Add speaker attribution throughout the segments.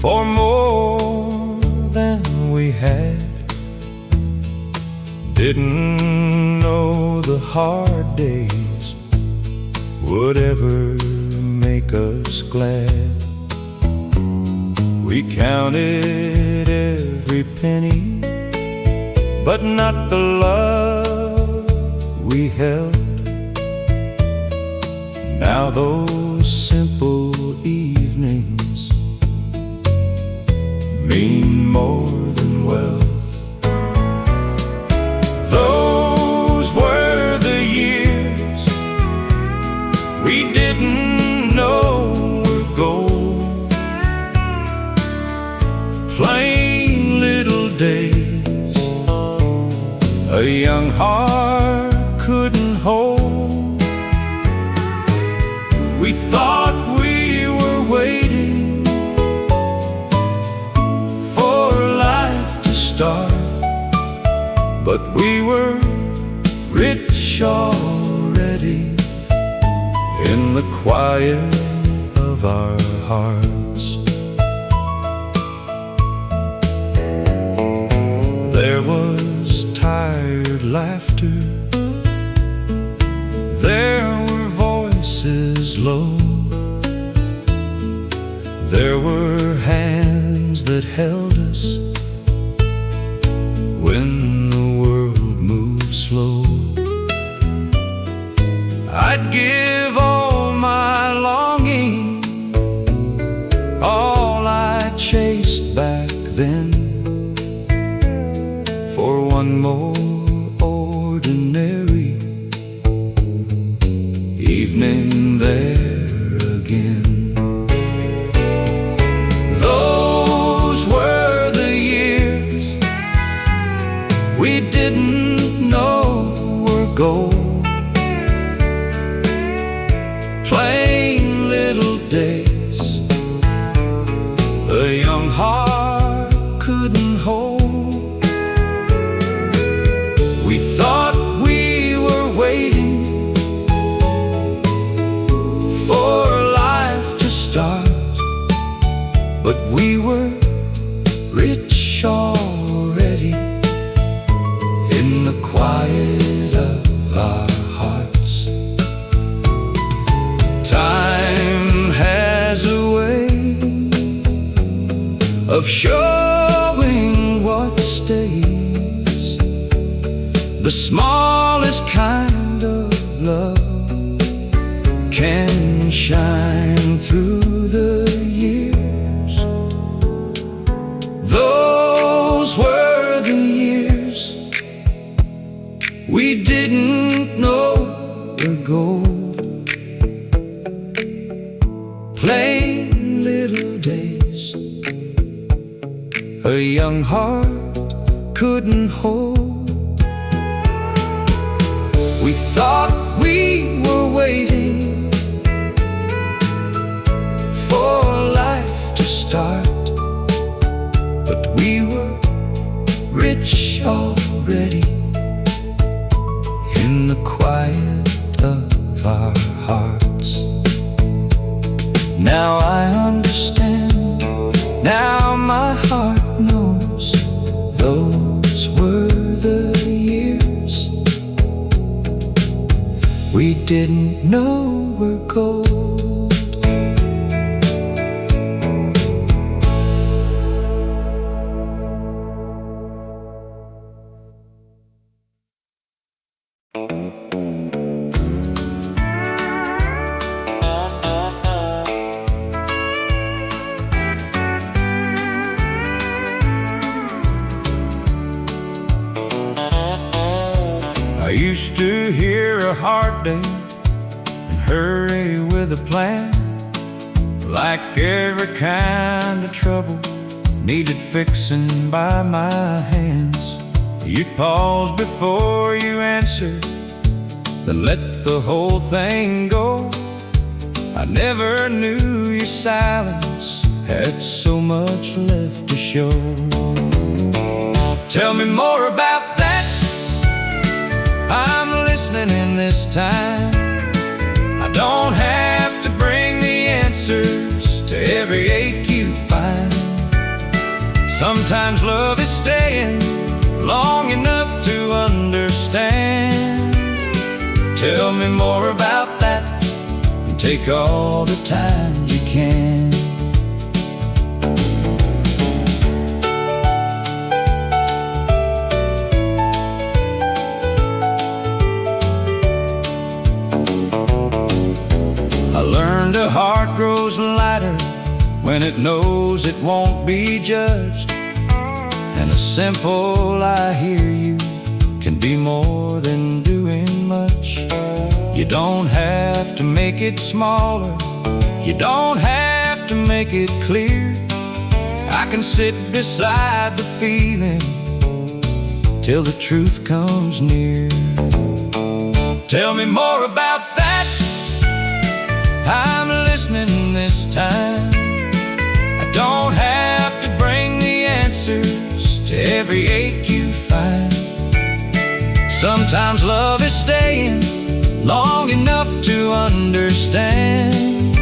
Speaker 1: for more than we had. Didn't know the hard days would ever make us glad. We counted every penny, but not the love we held. Now those simple evenings mean more than wealth. Those were the years we didn't know were gold. Plain little days a young heart couldn't hold. We thought we were waiting for life to start, but we were rich already in the quiet of our hearts. There was tired laughter, there were voices low, there were hands that held us when the world moved slow. I'd give all my longing, all I chased back then, for one more ordinary evening there again. Those were the years we didn't know were gold. Plain little days a young heart couldn't hold. We thought we were waiting for life to start, but we were rich already in the quiet of our hearts. Time has a way of showing what stays. The smallest kind of love can shine through the years. Those were the years we didn't know were gold. Plain little days a young heart couldn't hold. We thought we were waiting for life to start, but we were rich already in the quiet of our hearts. Now I understand, now my heart knows. Those were the years we didn't know were gold. I used to hear a hard day and hurry with a plan, like every kind of trouble needed fixing by my hands. You'd pause before you answered, then let the whole thing go. I never knew your silence had so much left to show. Tell me more about that, I'm listening in this time. I don't have to bring the answers to every ache you find. Sometimes love is staying long enough to understand. Tell me more about that, and take all the time you can. I learned a heart grows lighter when it knows it won't be judged, and a simple "I hear you" can be more than doing much. You don't have to make it smaller, you don't have to make it clear. I can sit beside the feeling till the truth comes near. Tell me more about that, I'm listening this time. I don't have to bring the answers to every ache you find. Sometimes love is staying long enough to understand.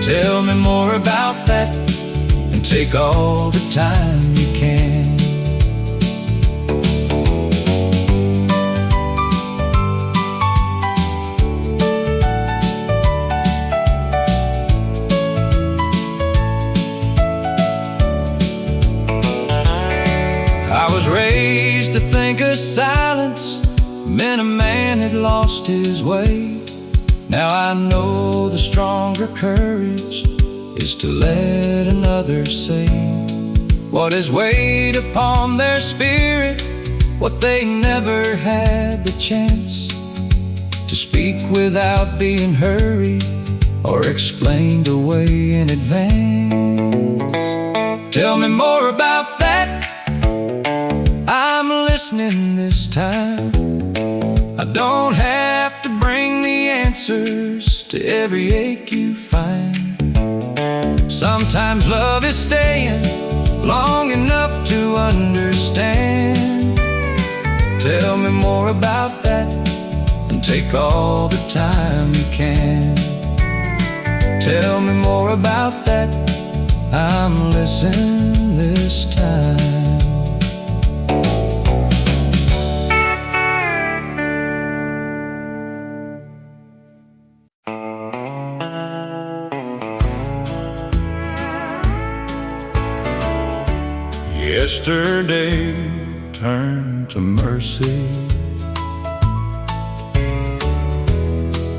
Speaker 1: Tell me more about that, and take all the time you can. I was raised to think of silence meant a man had lost his way. Now I know the stronger courage is to let another say what is weighed upon their spirit, what they never had the chance to speak without being hurried or explained away in advance. Tell me more about that, I'm listening this time. I don't have to bring the answers to every ache you find. Sometimes love is staying long enough to understand. Tell me more about that, and take all the time you can. Tell me more about that, I'm listening this time. Yesterday turned to mercy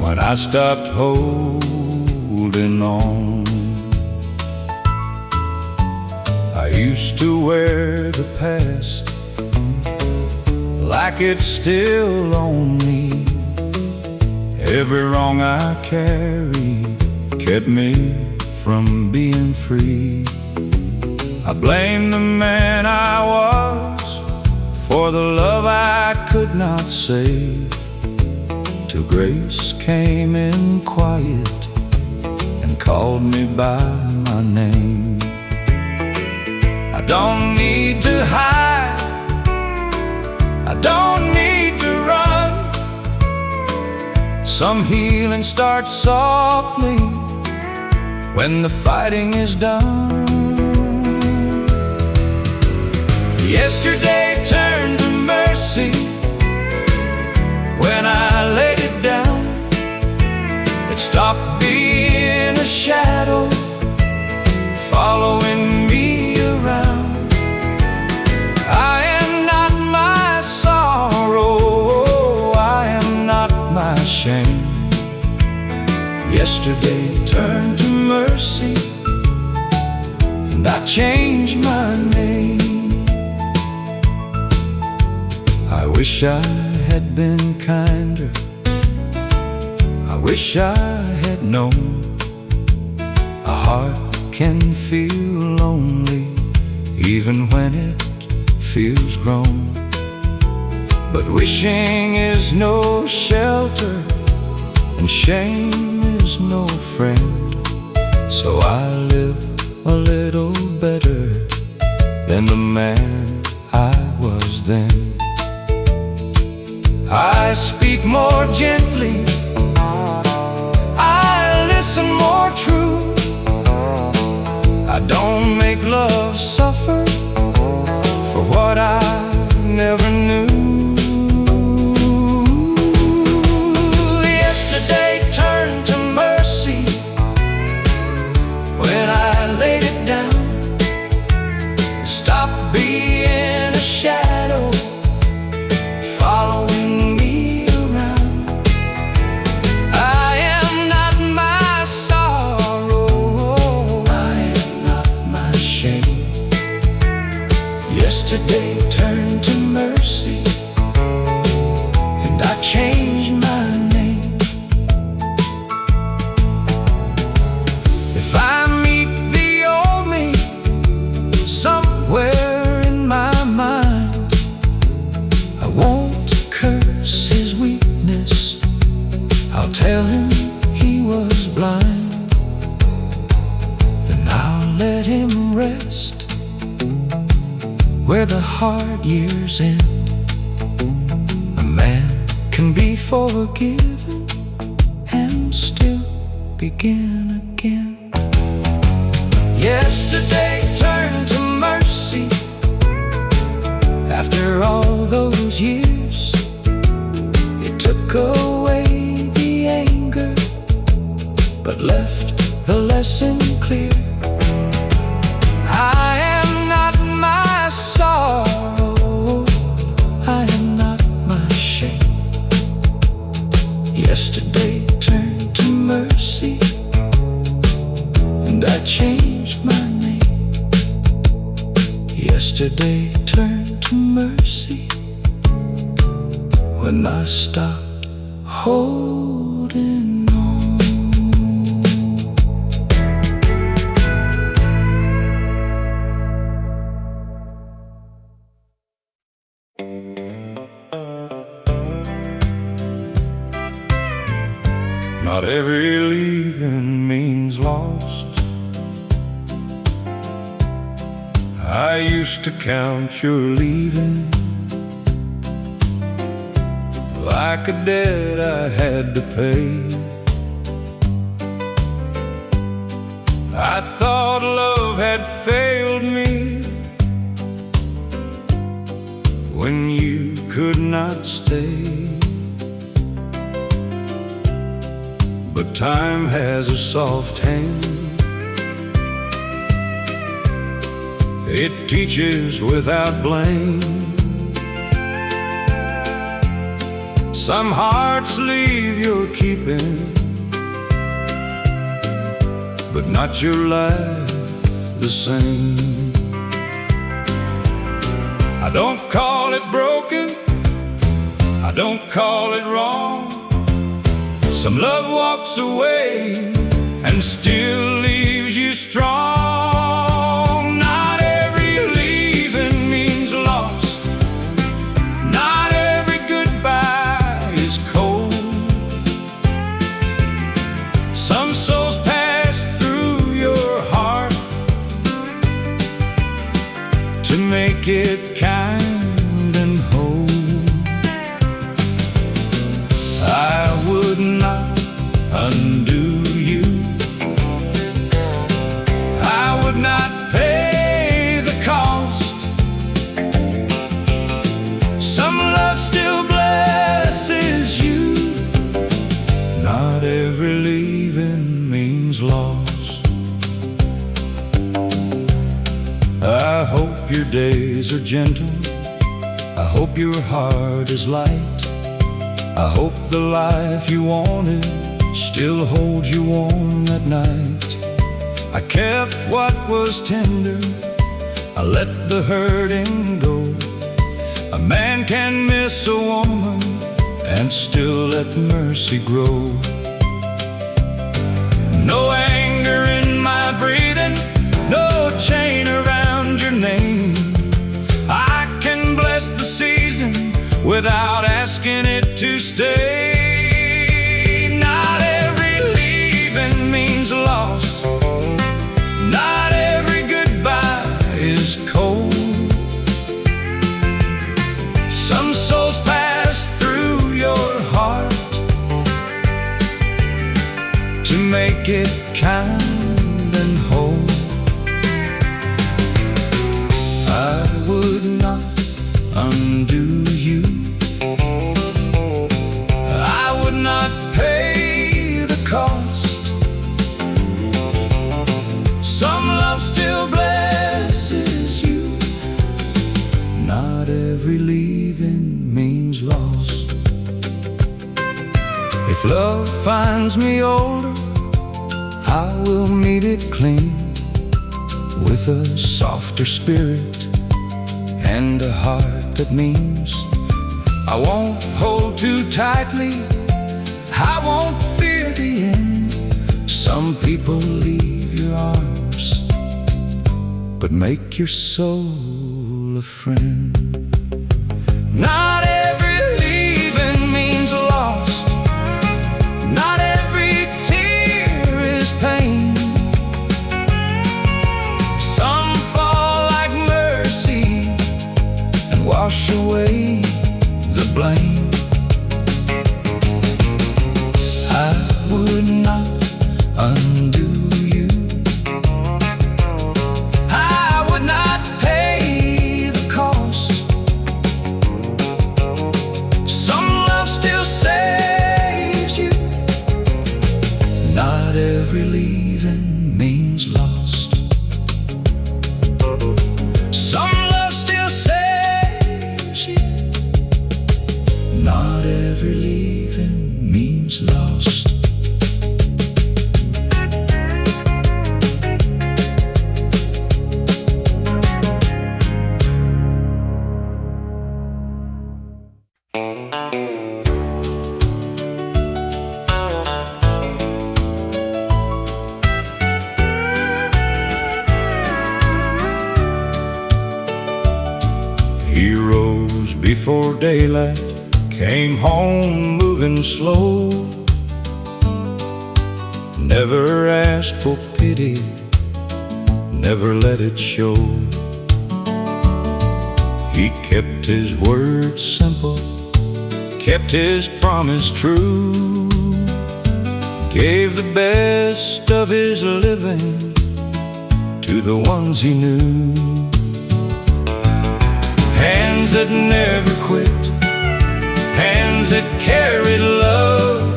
Speaker 1: when I stopped holding on. I used to wear the past like it's still on me. Every wrong I carried kept me from being free. I blame the man I was for the love I could not save, till grace came in quiet and called me by my name. I don't need to hide, I don't need to run. Some healing starts softly when the fighting is done. Yesterday turned to mercy when I laid it down. It stopped being a shadow following me around. I am not my sorrow, I am not my shame. Yesterday turned to mercy, and I changed my name. I wish I had been kinder, I wish I had known a heart can feel lonely even when it feels grown. But wishing is no shelter, and shame is no friend. So I live a little better than the man I was then. I speak more gently, I listen more true. I don't make love suffer, shame. Yesterday turned to mercy, and I changed my name. If I meet the old me somewhere in my mind, I won't curse his weakness. I'll tell him he was blind. Then I'll let him rest where the hard years end. A man can be forgiven and still begin again. Yesterday turned to mercy. After all those years, it took away the anger, but left the lesson clear. I am not my sorrow, I am not my shame. Yesterday turned to mercy, and I changed my name. Yesterday turned to mercy when I stopped holding on. Not every leaving means lost. I used to count your leaving like a debt I had to pay. I thought love had failed me when you could not stay. But time has a soft hand. It teaches without blame. Some hearts leave your keeping, but not your life the same. I don't call it broken, I don't call it wrong. Some love walks away and still leaves you strong. Not every leaving means lost. Not every goodbye is cold. Some souls pass through your heart to make it kind and whole. I would not undo you. I would not pay the cost. Some love still blesses you. Not every leaving means lost. I hope your days are gentle. I hope your heart is light. I hope the life you wanted still holds you warm at night. I kept what was tender, I let the hurting go. A man can miss a woman and still let mercy grow. No anger in my breathing, no chain around your name. I can bless the season without asking it to stay. Not every leaving means lost. Not every goodbye is cold. Some souls pass through your heart to make it kind and whole. I would not undo you. I would not pay the cost. Some love still blesses you. Not every leaving means lost. If love finds me older, I will meet it clean. with a softer spirit and a heart that means I won't hold too tightly, I won't fear the end. Some people leave your arms, but make your soul a friend. Not every leaving means lost, not every tear is pain. Some fall like mercy and wash away the blame. I would not undo you, I would not pay the cost. Some love still saves you, not every leaving means lost. Some love still saves you, not every leaving means lost. He rose before daylight, came home moving slow, never asked for pity, never let it show. He kept his word simple, kept his promise true, gave the best of his living to the ones he knew. Hands that never quit, hands that carried love.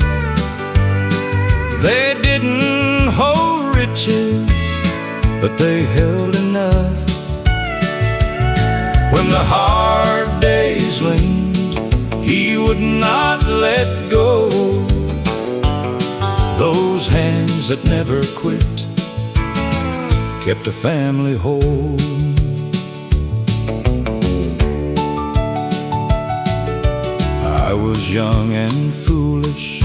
Speaker 1: They didn't hold riches, but they held enough. When the hard days leaned, he would not let go. Those hands that never quit kept a family whole. I was young and foolish,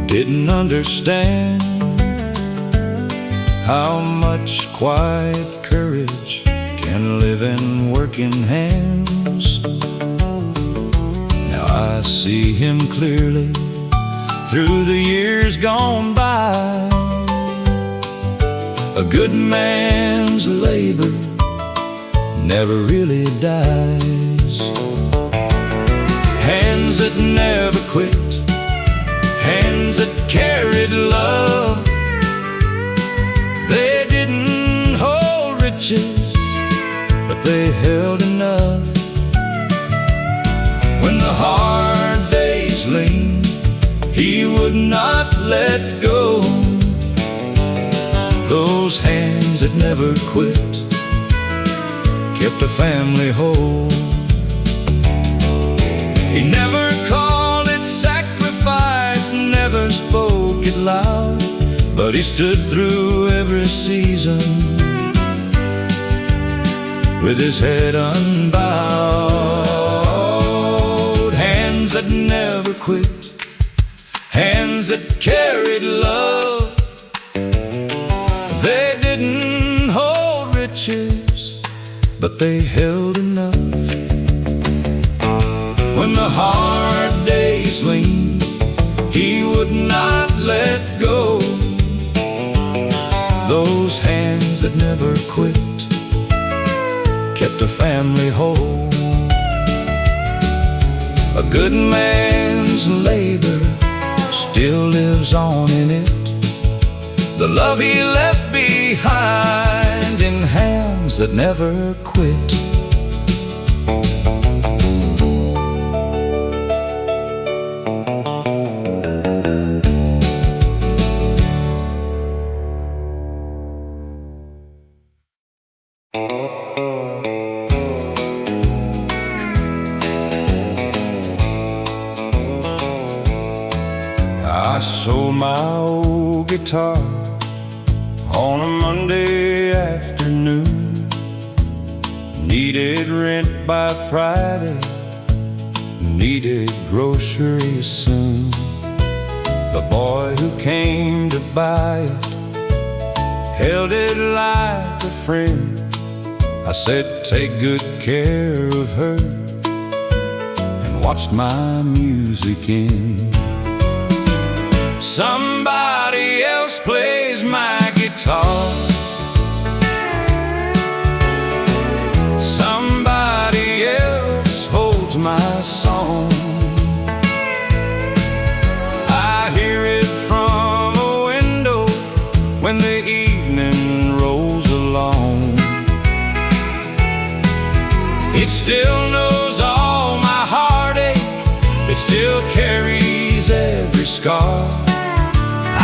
Speaker 1: didn't understand how much quiet courage can live in working hands. Now I see him clearly through the years gone by. A good man's labor never really dies. Hands that never quit, hands that carried love. They didn't hold riches, but they held enough. When the hard days leaned, he would not let go. Those hands that never quit kept a family whole. He never called it sacrifice, never spoke it loud, but he stood through every season with his head unbowed. Hands that never quit, hands that carried love. They didn't hold riches, but they held enough. When the hard days leaned, he would not let go. Those hands that never quit kept a family whole. A good man's labor still lives on in it, the love he left behind in hands that never quit. I sold my old guitar on a Monday afternoon. Needed rent by Friday, needed groceries soon. The boy who came to buy it held it like a friend. I said, take good care of her, and watched my music end. Somebody else plays my guitar, somebody else holds my song. I hear it from a window when the evening rolls along. It still knows all my heartache, it still carries every scar.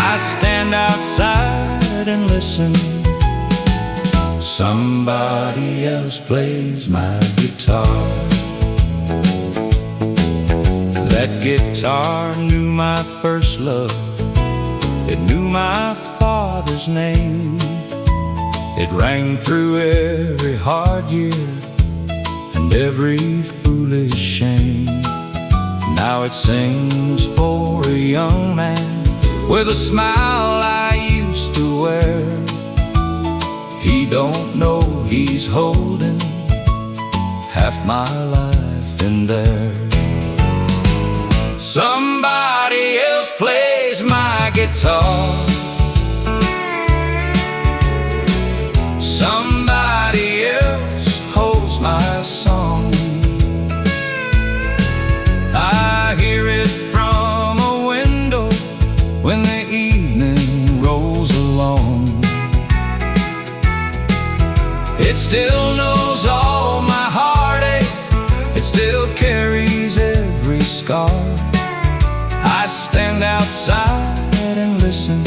Speaker 1: I stand outside and listen. Somebody else plays my guitar. That guitar knew my first love, it knew my father's name. It rang through every hard year and every foolish shame. Now it sings for a young man with a smile I used to wear. He don't know he's holding half my life in there. Somebody else plays my guitar, somebody else holds my song. I hear it from a window when the evening rolls along. It still knows all my heartache, it still carries every scar. I stand outside and listen.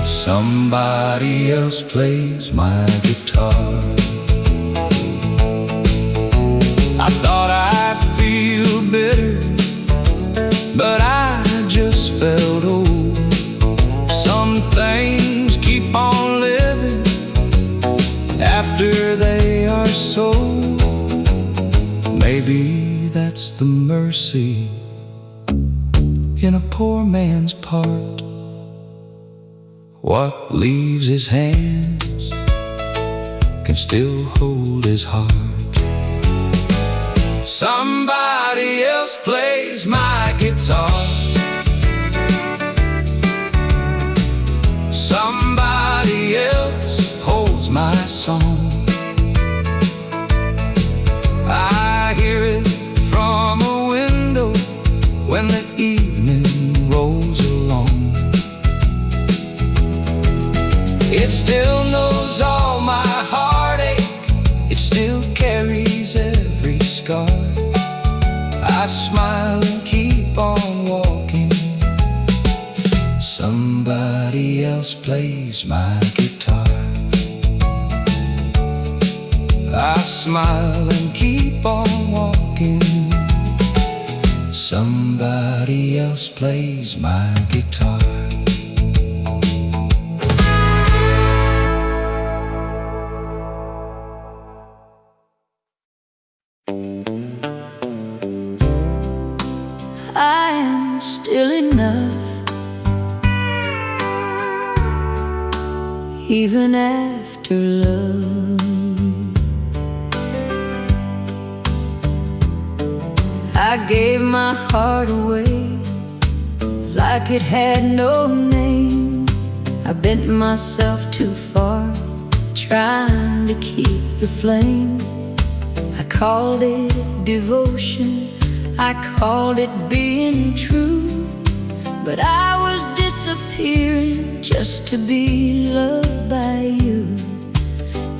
Speaker 1: Somebody else plays my guitar. I thought I'd feel bitter, but I just felt old. Some things keep on living after they are sold. Maybe that's the mercy in a poor man's part. What leaves his hands can still hold his heart. Somebody else plays my guitar, somebody else holds my song. I hear it from a window when the evening rolls along. It still knows all my heartache, it still carries every scar. I smile and keep on walking. Somebody else plays my guitar. I smile and keep on walking. Somebody else plays my guitar.
Speaker 2: I am still enough, even after love. I gave my heart away like it had no name. I bent myself too far, trying to keep the flame. I called it devotion, I called it being true, but I was disappearing just to be loved by you.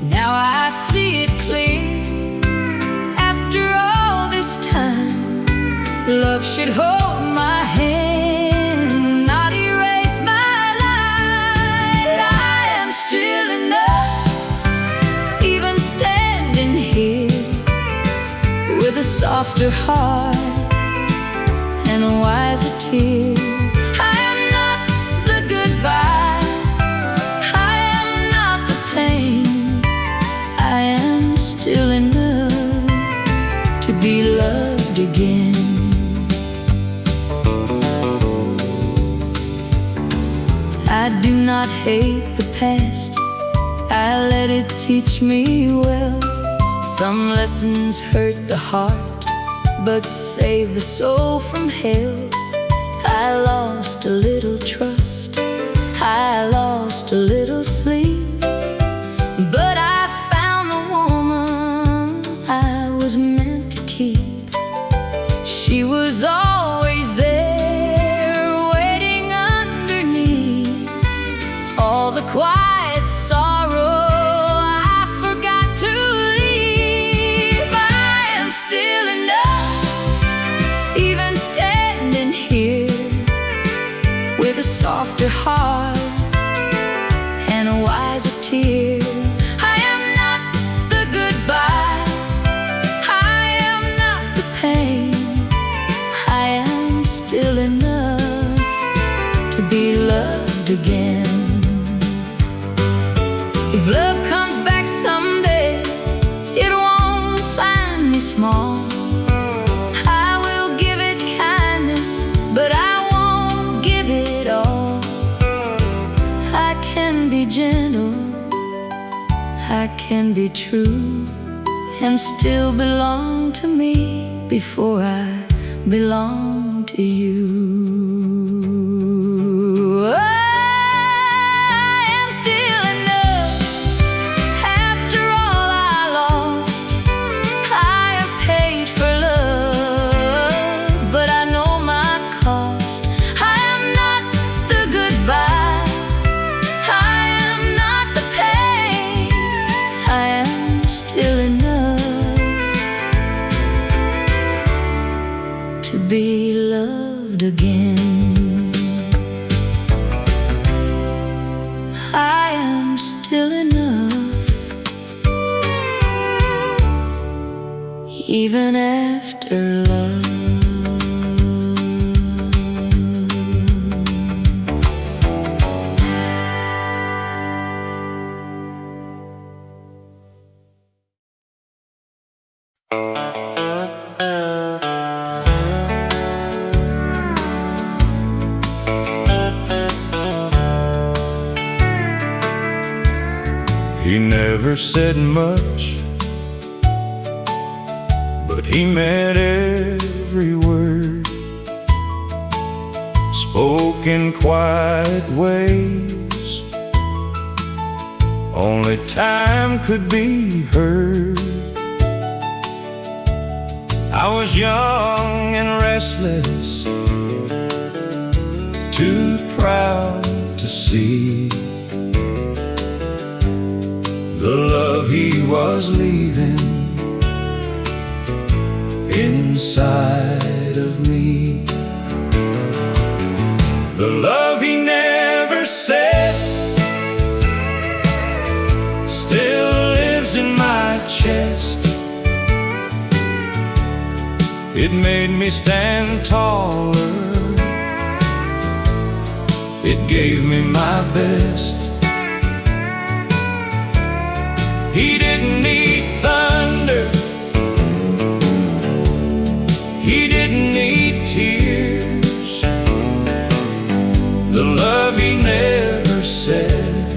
Speaker 2: Now I see it clear. After all this time, love should hold my hand, not erase my life. I am still enough, even standing here with a softer heart and a wiser tear. I am not the goodbye, I am not the pain, I am still hate the past, I let it teach me well. Some lessons hurt the heart, but save the soul from hell. I lost a little trust, I lost a little sleep, but I found the woman I was meant to keep. She was always there, waiting underneath all the quiet sorrow I forgot to leave. I am still enough, even standing here with a softer heart and a wiser tear. I am not the goodbye, I am not the pain. I am still enough to be loved again. If love comes back someday, it won't find me small. I will give it kindness, but I won't give it all. I can be gentle, I can be true, and still belong to me before I belong to you. I am still enough after all I lost. I have paid for love, but I know my cost. I am not the goodbye, I am not the pain. I am still enough to be loved again. I am still enough, even after love.
Speaker 1: He never said much, but he meant every word. Spoke in quiet ways only time could be heard. I was young and restless, too proud to see the love he was leaving inside of me. The love he never said still lives in my chest. It made me stand taller, it gave me my best. He didn't need thunder, he didn't need tears. The love he never said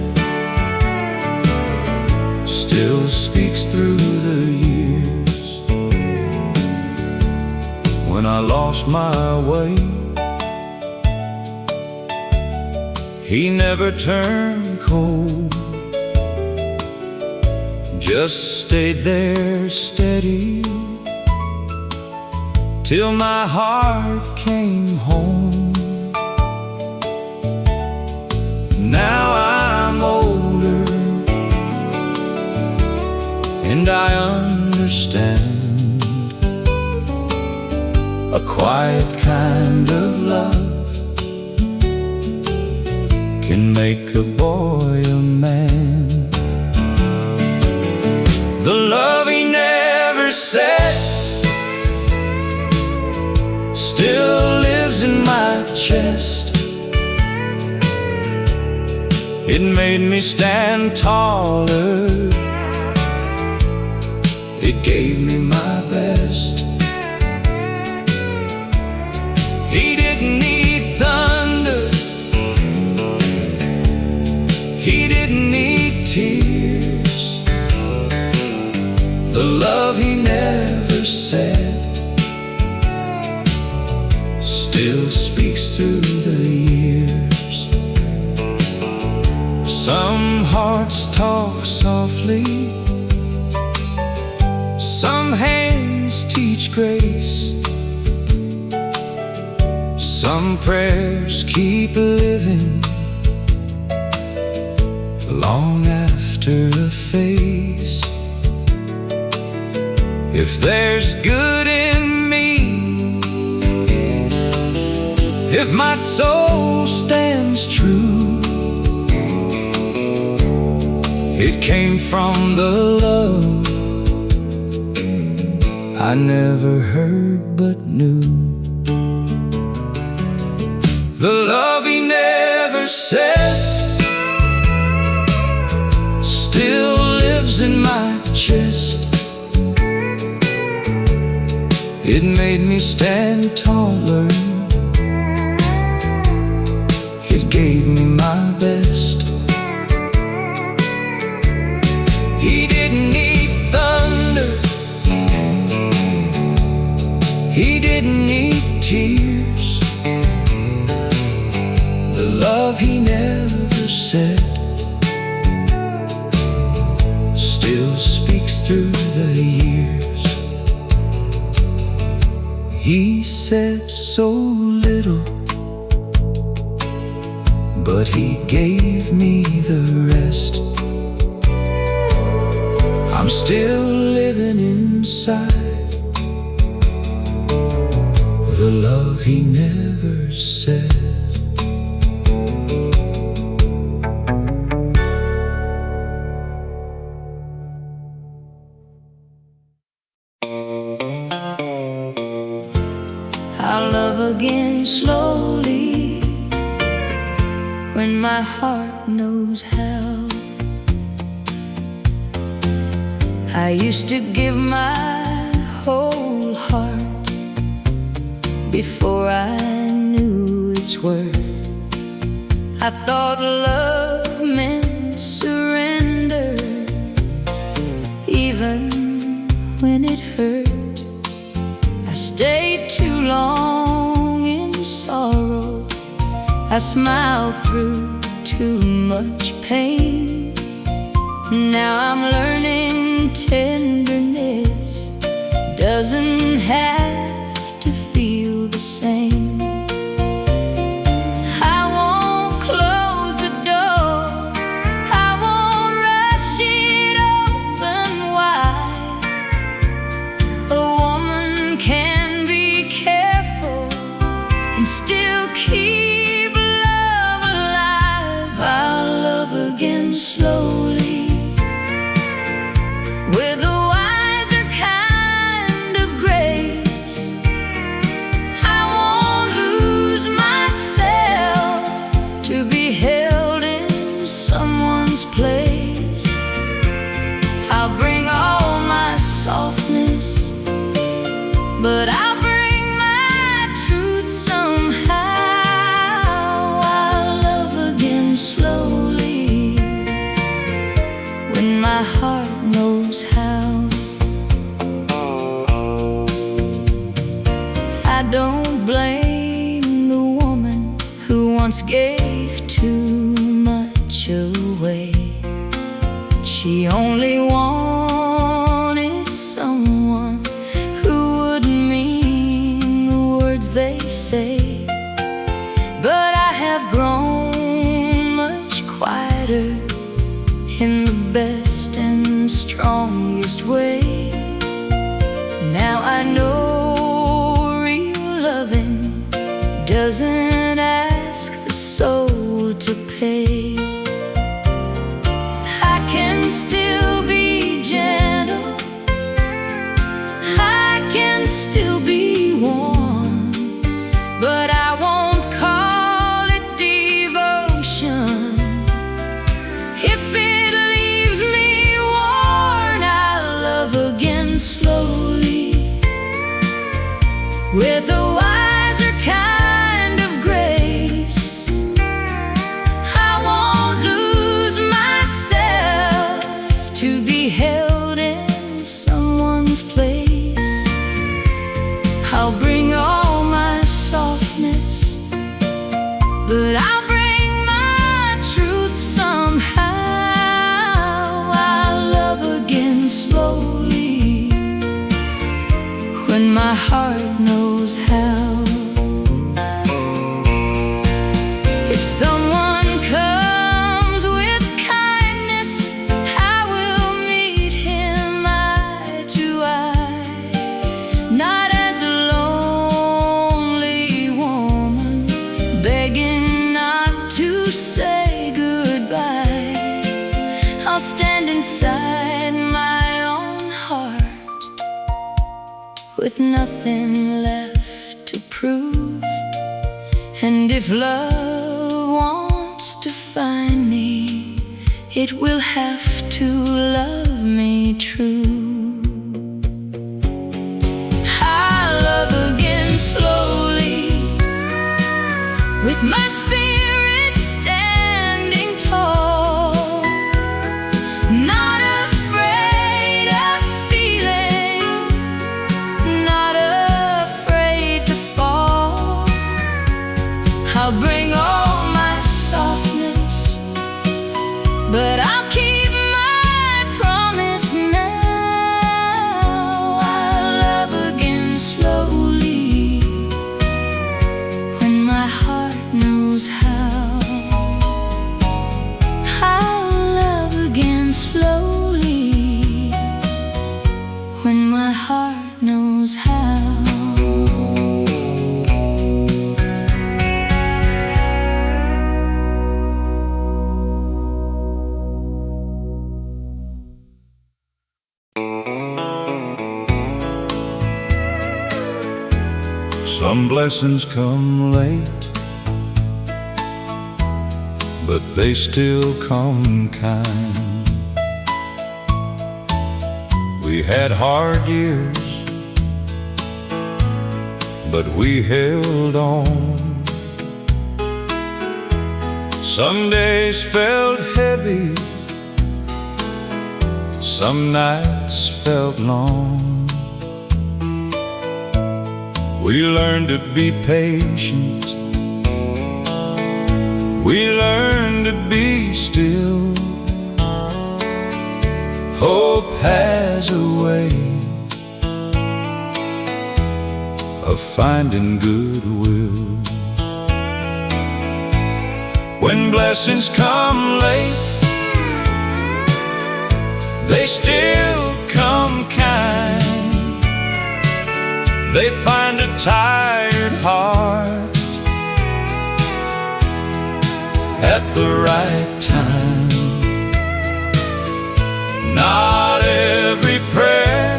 Speaker 1: still speaks through the years. When I lost my way, he never turned cold, just stayed there steady till my heart came home. Now I'm older and I understand a quiet kind of love can make a boy a man. The love he never said still lives in my chest. It made me stand taller, it gave me my best. He didn't need thunder, the love he never said still speaks through the years. Some hearts talk softly, some hands teach grace, some prayers keep living long after a face. If there's good in me, if my soul stands true, it came from the love I never heard but knew. The love he never said still lives in my chest. It made me stand taller, it gave me my best. He didn't need thunder, he didn't need tears. The love he never said still speaks through the years. He said so little, but he gave me the rest. I'm still living inside the love he never said.
Speaker 2: I'll love again slowly when my heart knows how. I used to give my whole heart before I knew its worth. I thought love meant surrender, even when it hurt. I stayed too long in sorrow, I smiled through too much pain. Now I'm learning tenderness doesn't have to feel the same. I won't close the door, I won't rush it open wide. A woman can be careful and still keep love alive. I'll love again slowly with a wiser kind of grace. I won't lose myself to be held in someone's place. I'll bring all my softness, but I'll bring my truth somehow. I'll love again slowly when my heart knows how. I don't blame the woman who once gave too much away. She only wanted someone who would mean the words they say. But I have grown much quieter in the best and strongest way. Now I know real loving doesn't ask the soul to pay. I can still be gentle, I can still be warm, but I won't call it devotion if it leaves me worn. I'll love again slowly with a wiser kind of grace. I won't lose myself to be held in someone's my heart knows how. If someone comes with kindness, I will meet him eye to eye, not as a lonely woman begging not to say goodbye. I'll stand inside my own heart with nothing left to prove. And if love wants to find me, it will have to love me true. I love again slowly, with my spirit standing tall, not afraid of feeling, not afraid to fall. I'll bring all my softness, but I'll keep my promise now. I'll love again slowly, when my heart knows how. I'll love again slowly, when my heart knows how.
Speaker 1: Some blessings come late, but they still come kind. We had hard years, but we held on. Some days felt heavy, some nights felt long. We learned to be patient, we learned to be still. Hope has a way of finding goodwill. When blessings come late, they still come kind. They find a tired heart at the right time. Not every prayer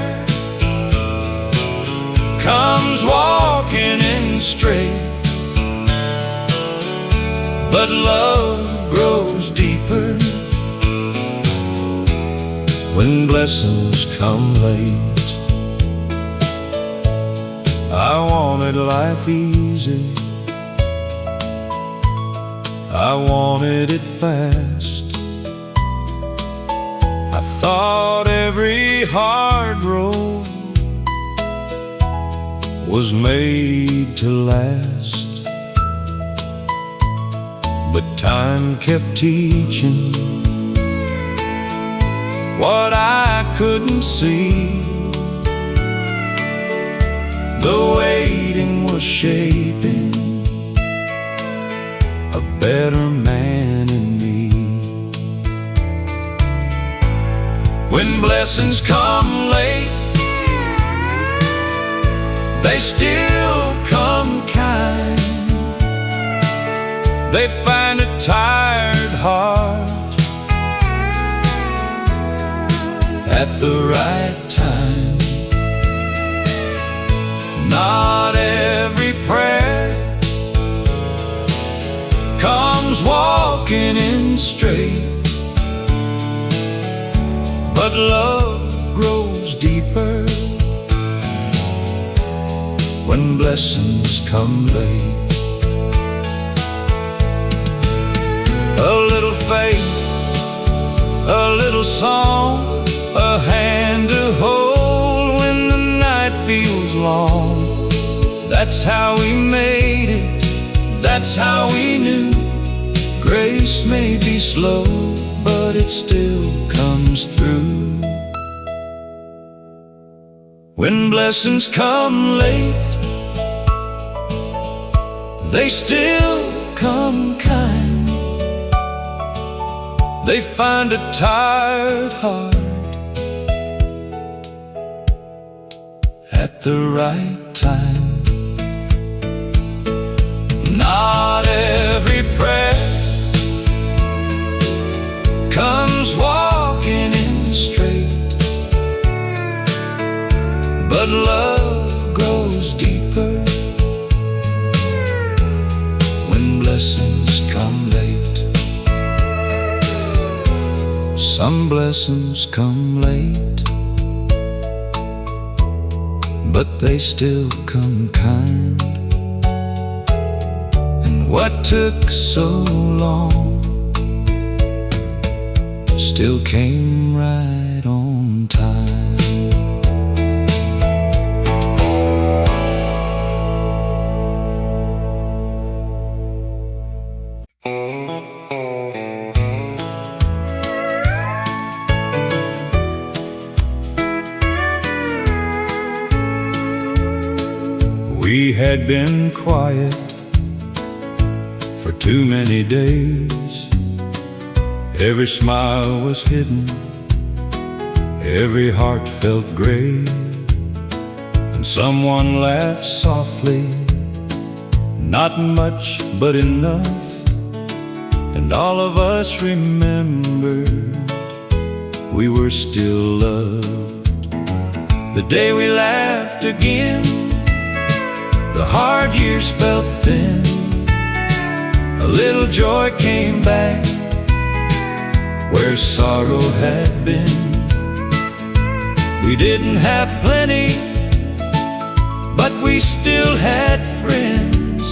Speaker 1: comes walking in straight, but love grows deeper when blessings come late. I wanted life easy, I wanted it fast. I thought every hard road was made to last. But time kept teaching what I couldn't see. The waiting was shaping a better man in me. When blessings come late, they still come kind. They find a tired heart at the right time. Not every prayer comes walking in straight, but love grows deeper when blessings come late. A little faith, a little song, a hand to hold when the night feels long. That's how we made it, that's how we knew. Grace may be slow, but it still comes through. When blessings come late, they still come kind. They find a tired heart at the right time. Not every prayer comes walking in straight, but love grows deeper when blessings come late. Some blessings come late, but they still come kind. And what took so long still came right on time. We had been quiet for too many days. Every smile was hidden, every heart felt grave. And someone laughed softly, not much but enough. And all of us remembered we were still loved. The day we laughed again, the hard years felt thin. A little joy came back where sorrow had been. We didn't have plenty, but we still had friends.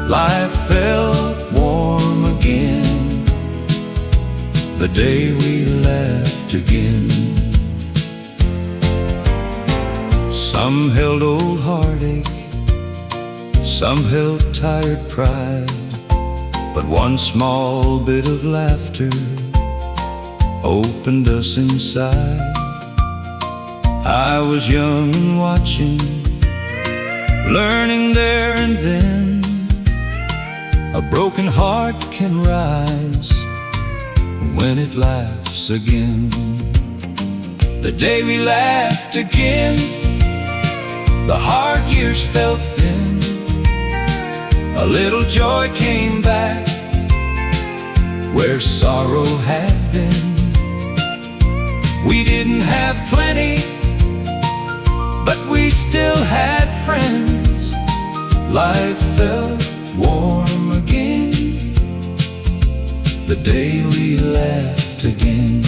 Speaker 1: Life felt warm again the day we laughed again. Some held old heartache, some held tired pride, but one small bit of laughter opened us inside. I was young and watching, learning there and then. A broken heart can rise when it laughs again. The day we laughed again, the hard years felt thin. A little joy came back where sorrow had been. We didn't have plenty, but we still had friends. Life felt warm again the day we laughed again.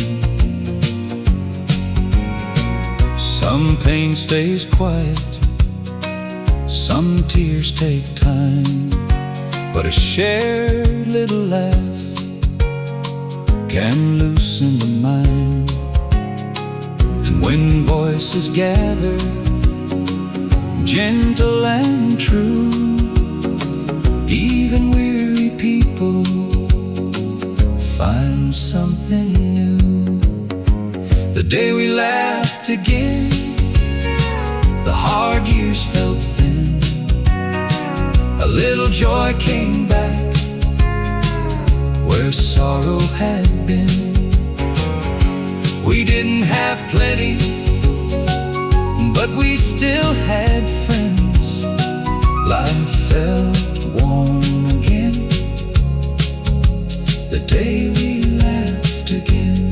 Speaker 1: Some pain stays quiet, some tears take time, but a shared little laugh can loosen the mind. And when voices gather, gentle and true, even weary people find something new. The day we laughed again, the hard years felt thin. A little joy came back where sorrow had been. We didn't have plenty, but we still had friends. Life felt warm again the day we laughed again.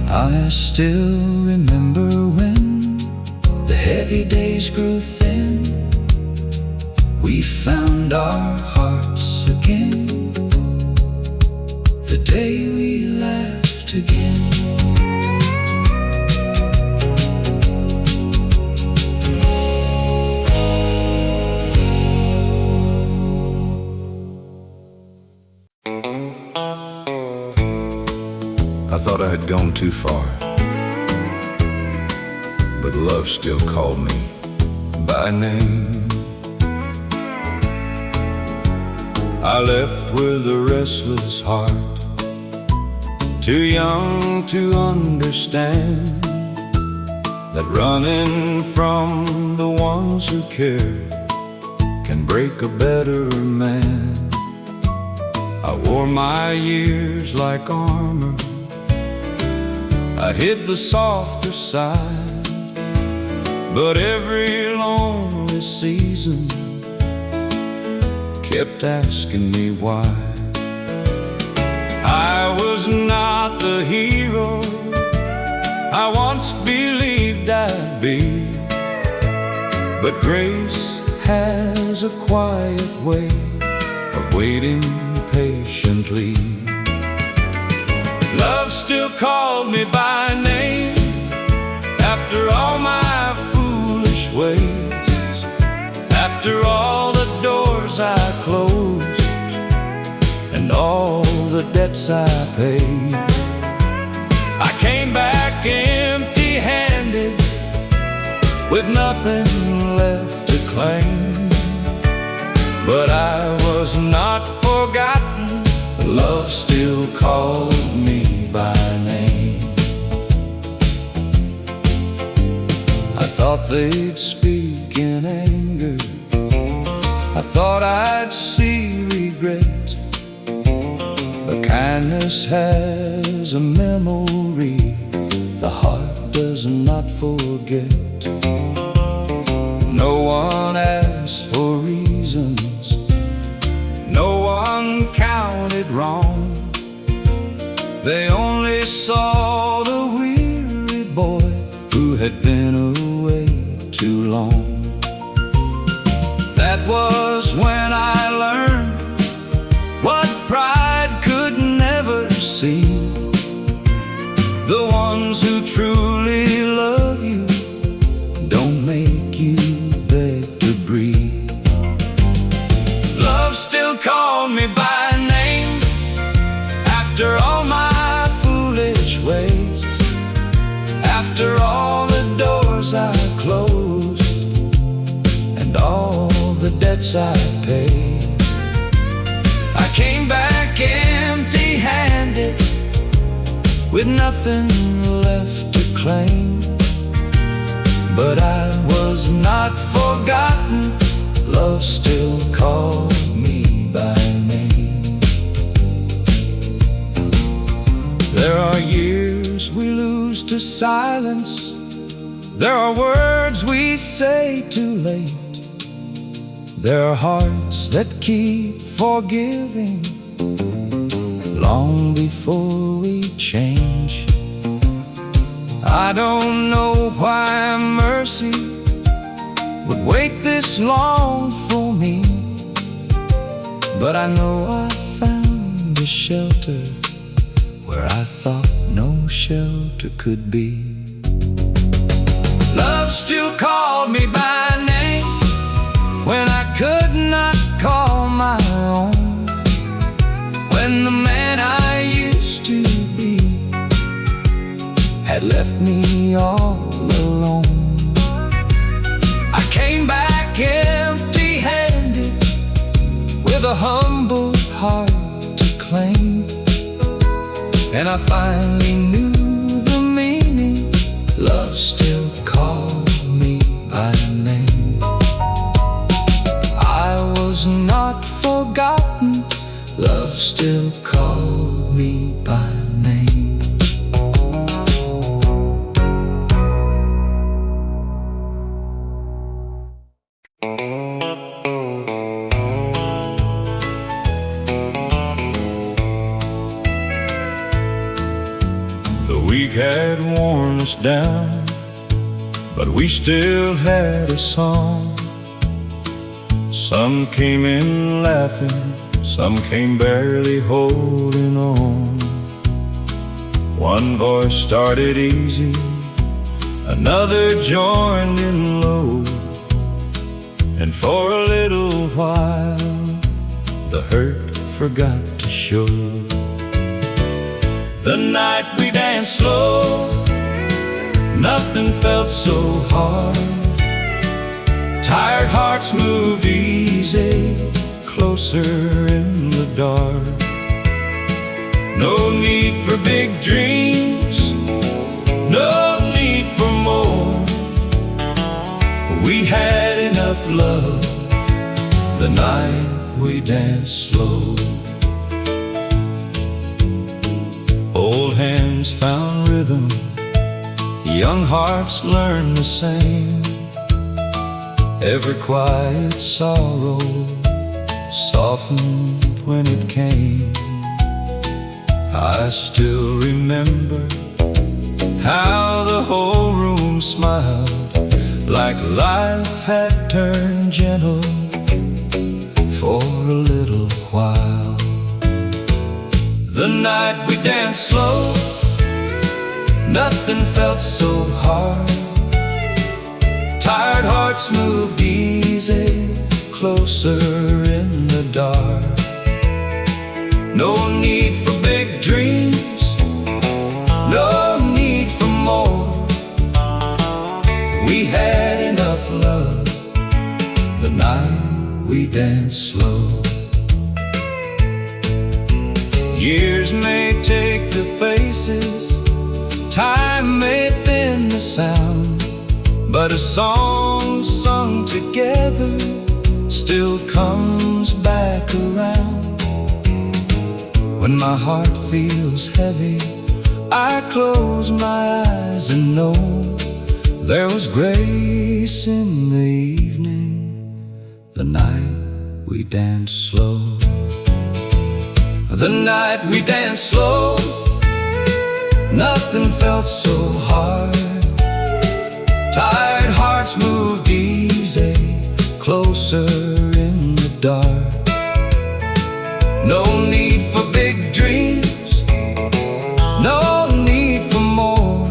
Speaker 1: I still remember when the heavy days grew thin. We found our hearts again the day we laughed again.
Speaker 3: I thought I had gone too far, but love still called me
Speaker 1: by name. I left with a restless heart, too young to understand. that running from the ones who care can break a better man. I wore my years like armor, I hid the softer side, but every lonely season kept asking me why. I was not the hero I once believed I'd be, but grace has a quiet way of waiting patiently. Love still called me by name after all my foolish ways, after all the doors I closed and all the debts I paid. I came back empty-handed with nothing left to claim, but I was not forgotten. Love still called me by name. I thought they'd speak in anger, I thought I'd see regret, but kindness has a memory the heart does not forget. No one asked for reasons, no one counted wrong. They only saw the weary boy who had been away too long. That was when I learned what pride could never see. The ones who truly love you don't make you beg to breathe. Love still called me by name after all my foolish ways, after all the doors I closed and all the debts I paid. I came back empty-handed with nothing left to claim, but I was not forgotten. Love still called me by name. There are years we lose to silence, there are words we say too late, there are hearts that keep forgiving long before we change. I don't know why mercy would wait this long for me, but I know I found a shelter where I thought no shelter could be. Love still called me by name when I could not call my own, when the man I used to be had left me all alone. I came back empty-handed with a humble heart to claim, and I finally knew the meaning. Love still called me by name. I was not forgotten. Love still called me by name. The week had worn us down, but we still had a song. Some came in laughing, some came barely holding on. One voice started easy, another joined in low, and for a little while the hurt forgot to show. The night we danced slow, nothing felt so hard. Tired hearts moved easy, closer in the dark. No need for big dreams, no need for more. love the night we danced slow. Old hands found rhythm, young hearts learned to sing. Every quiet sorrow softened when it came. I still remember how the whole room smiled, like life had turned gentle for a little while. The night we danced slow, nothing felt so hard. Tired hearts moved easy, closer in the dark. No need for big dreams, no need for more. We had enough love the night we danced slow. Years may take the faces, time may thin the sound, but a song sung together still comes back around. When my heart feels heavy, I close my eyes and know there was grace in the evening, the night we danced slow. The night we danced slow, nothing felt so hard. Tired hearts moved easy, closer in the dark. No need for big dreams, no need for more.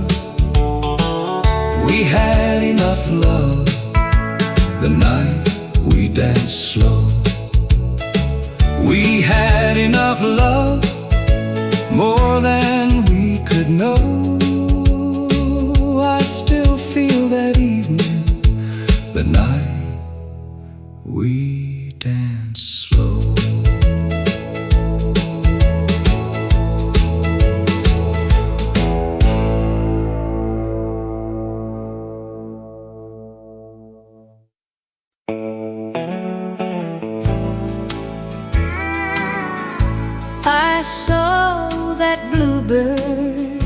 Speaker 1: We had enough love the night we danced slow. We had enough love, more than we could know. I still feel that evening, the night we danced slow.
Speaker 2: I saw that bluebird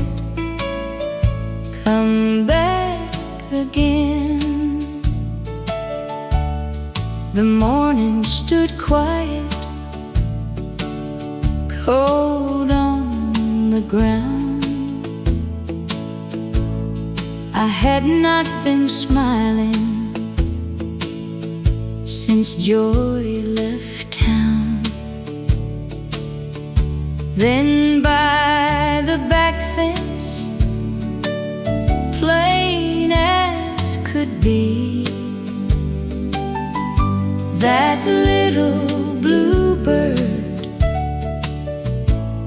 Speaker 2: come back again. The morning stood quiet, cold on the ground. I had not been smiling since Joy left town. Then by the back fence, plain as could be, that little bluebird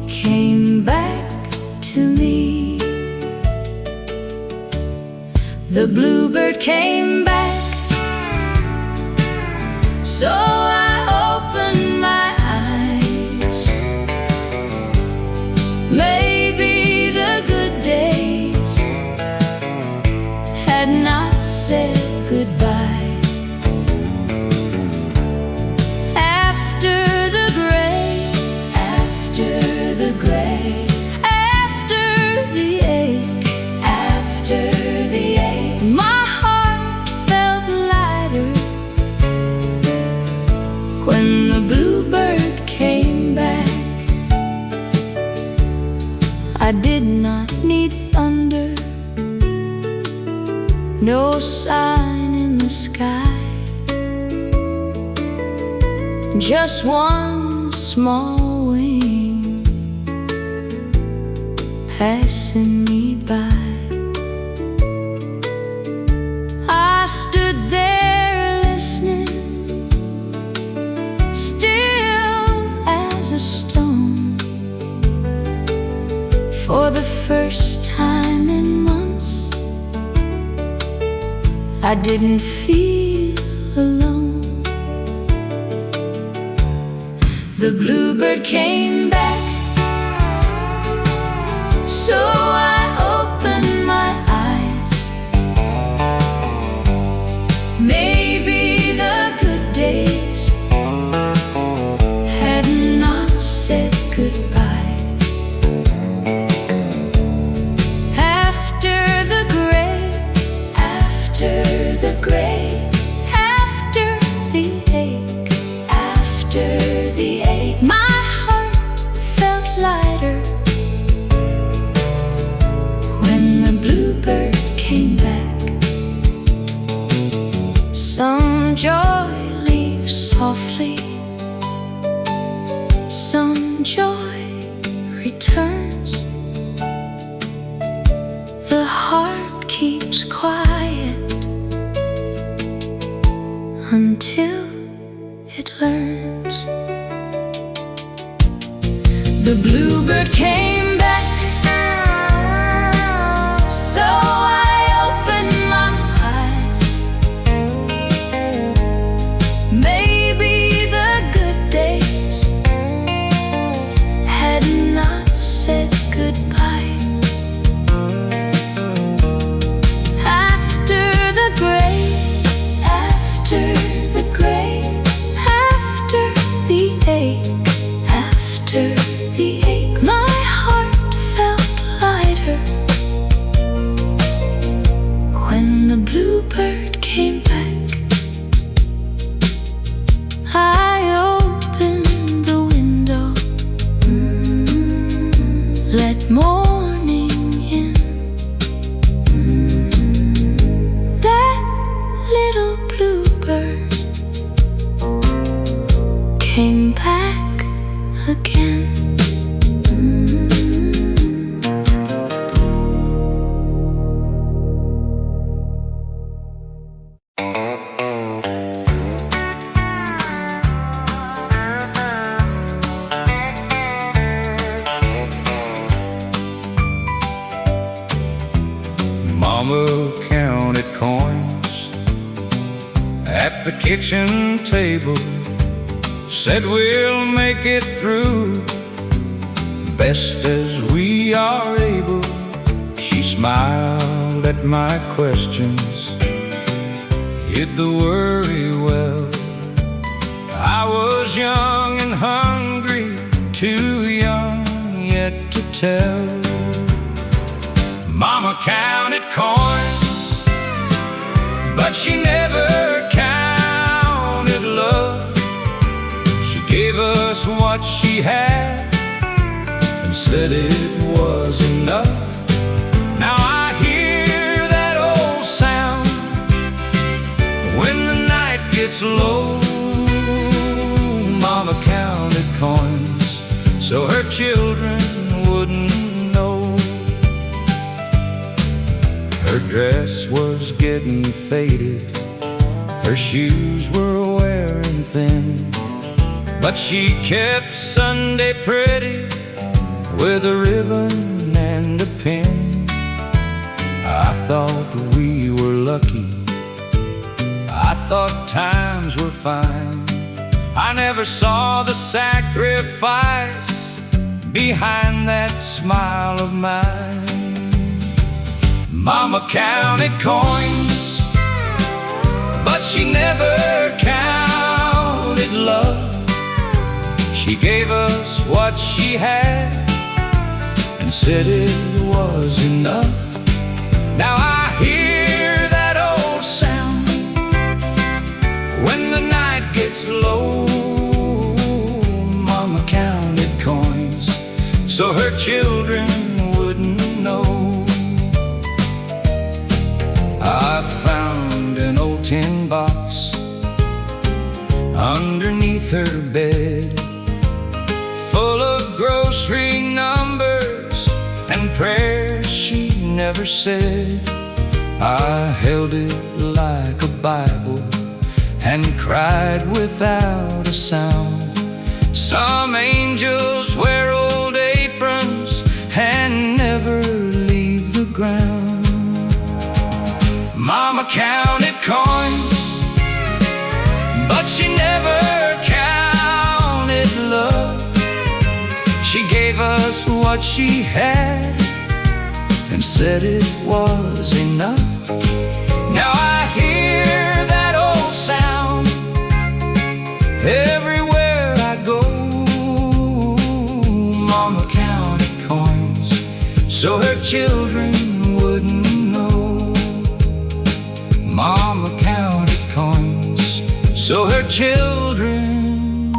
Speaker 2: came back to me. The bluebird came back, so I opened my eyes. Maybe the good days had not said goodbye. After the gray, after the gray, after the ache, after the ache, my heart felt lighter when the bluebird came back. I did not need thunder, no sign in the sky, just one small wing passing me by. I stood there listening, still as a stone. For the first time in months, I didn't feel alone. The bluebird came back, so I opened my eyes. Maybe the keeps quiet until it learns. The bluebird came back, so I opened my eyes. Maybe the good days had not said goodbye. After the gray, after the gray, after the ache, after the ache, my heart felt lighter when the bluebird came back. I opened the window, let morning in. That little bluebird came back again.
Speaker 1: Mama counted coins at the kitchen table, said we'll make it through best as we are able. She smiled at my questions, hid the worry well. I was young and hungry, too young yet to tell. Mama counted coins, but she never counted love. She gave us what she had and said it was enough. Now I hear that old sound when the night gets low. Mama counted coins so her children wouldn't know. Her dress was getting faded, her shoes were wearing thin, but she kept Sunday pretty with a ribbon and a pin. I thought we were lucky, I thought times were fine. I never saw the sacrifice behind that smile of mine. Mama counted coins, but she never counted love. She gave us what she had and said it was enough. Now I hear that old sound when the night gets low. Mama counted coins so her children wouldn't know. I found an old tin box underneath her bed, full of grocery numbers and prayers she never said. I held it like a Bible and cried without a sound. Some angels wear old aprons and never leave the ground. Mama counted coins, but she never counted love. She gave us what she had and said it was enough. Now I hear that old sound everywhere I go. Mama counted coins so her children wouldn't know. Mama counted coins so her children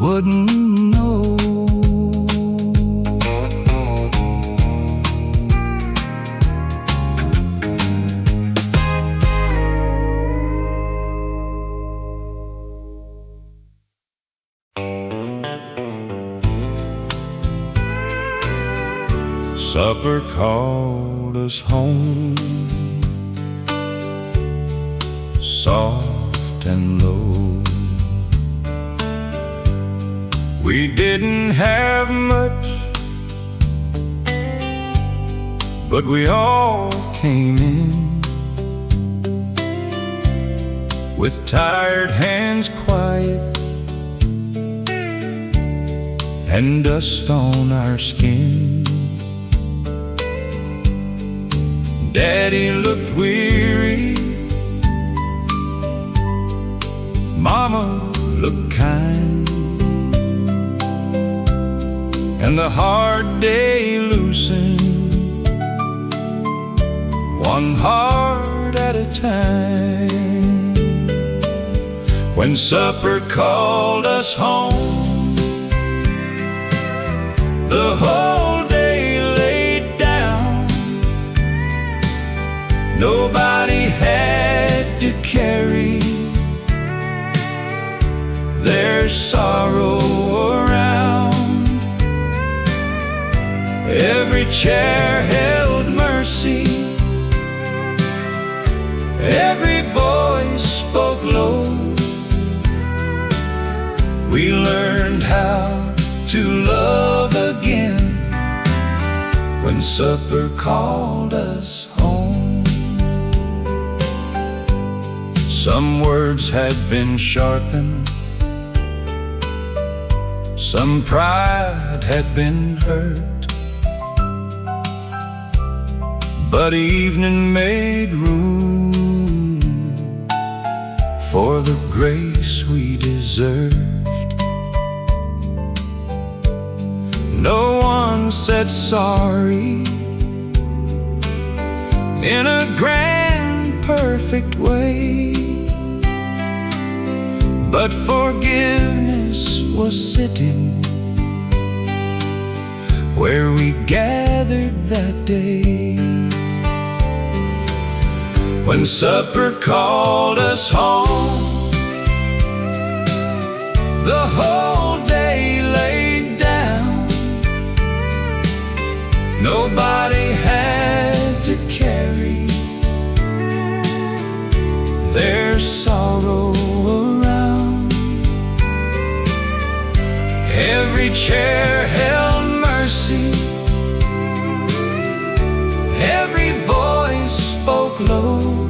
Speaker 1: wouldn't know. Supper called us home, soft and low. We didn't have much, but we all came in with tired hands quiet and dust on our skin. Daddy looked weary, Mama looked kind, and the hard day loosened, one heart at a time. When supper called us home, the whole day laid down. Nobody had to carry their sorrow around. Every chair held mercy, every voice spoke low. We learned how to love again when supper called us home. Some words had been sharpened, some pride had been hurt, but evening made room for the grace we deserved. No one said sorry in a grand, perfect way, but forgiveness was sitting where we gathered that day. When supper called us home, the whole day laid down. Nobody had to carry their sorrow around. Every chair held mercy, every voice spoke low.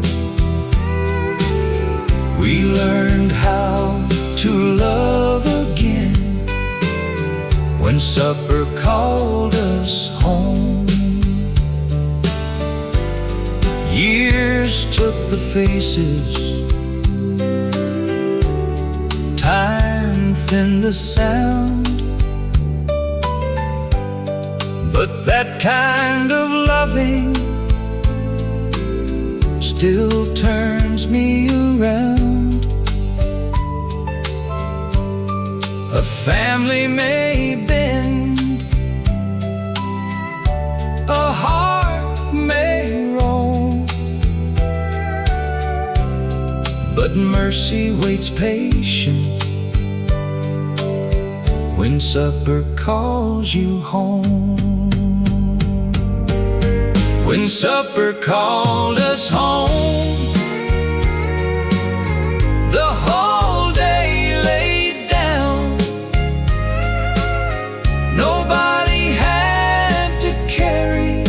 Speaker 1: We learned how to love again when supper called us home. Years took the faces, time thinned the sound, but that kind of loving still turns me around. A family may bend, a heart may roam, but mercy waits patient when supper calls you home. When supper called us home, the whole day laid down. Nobody had to carry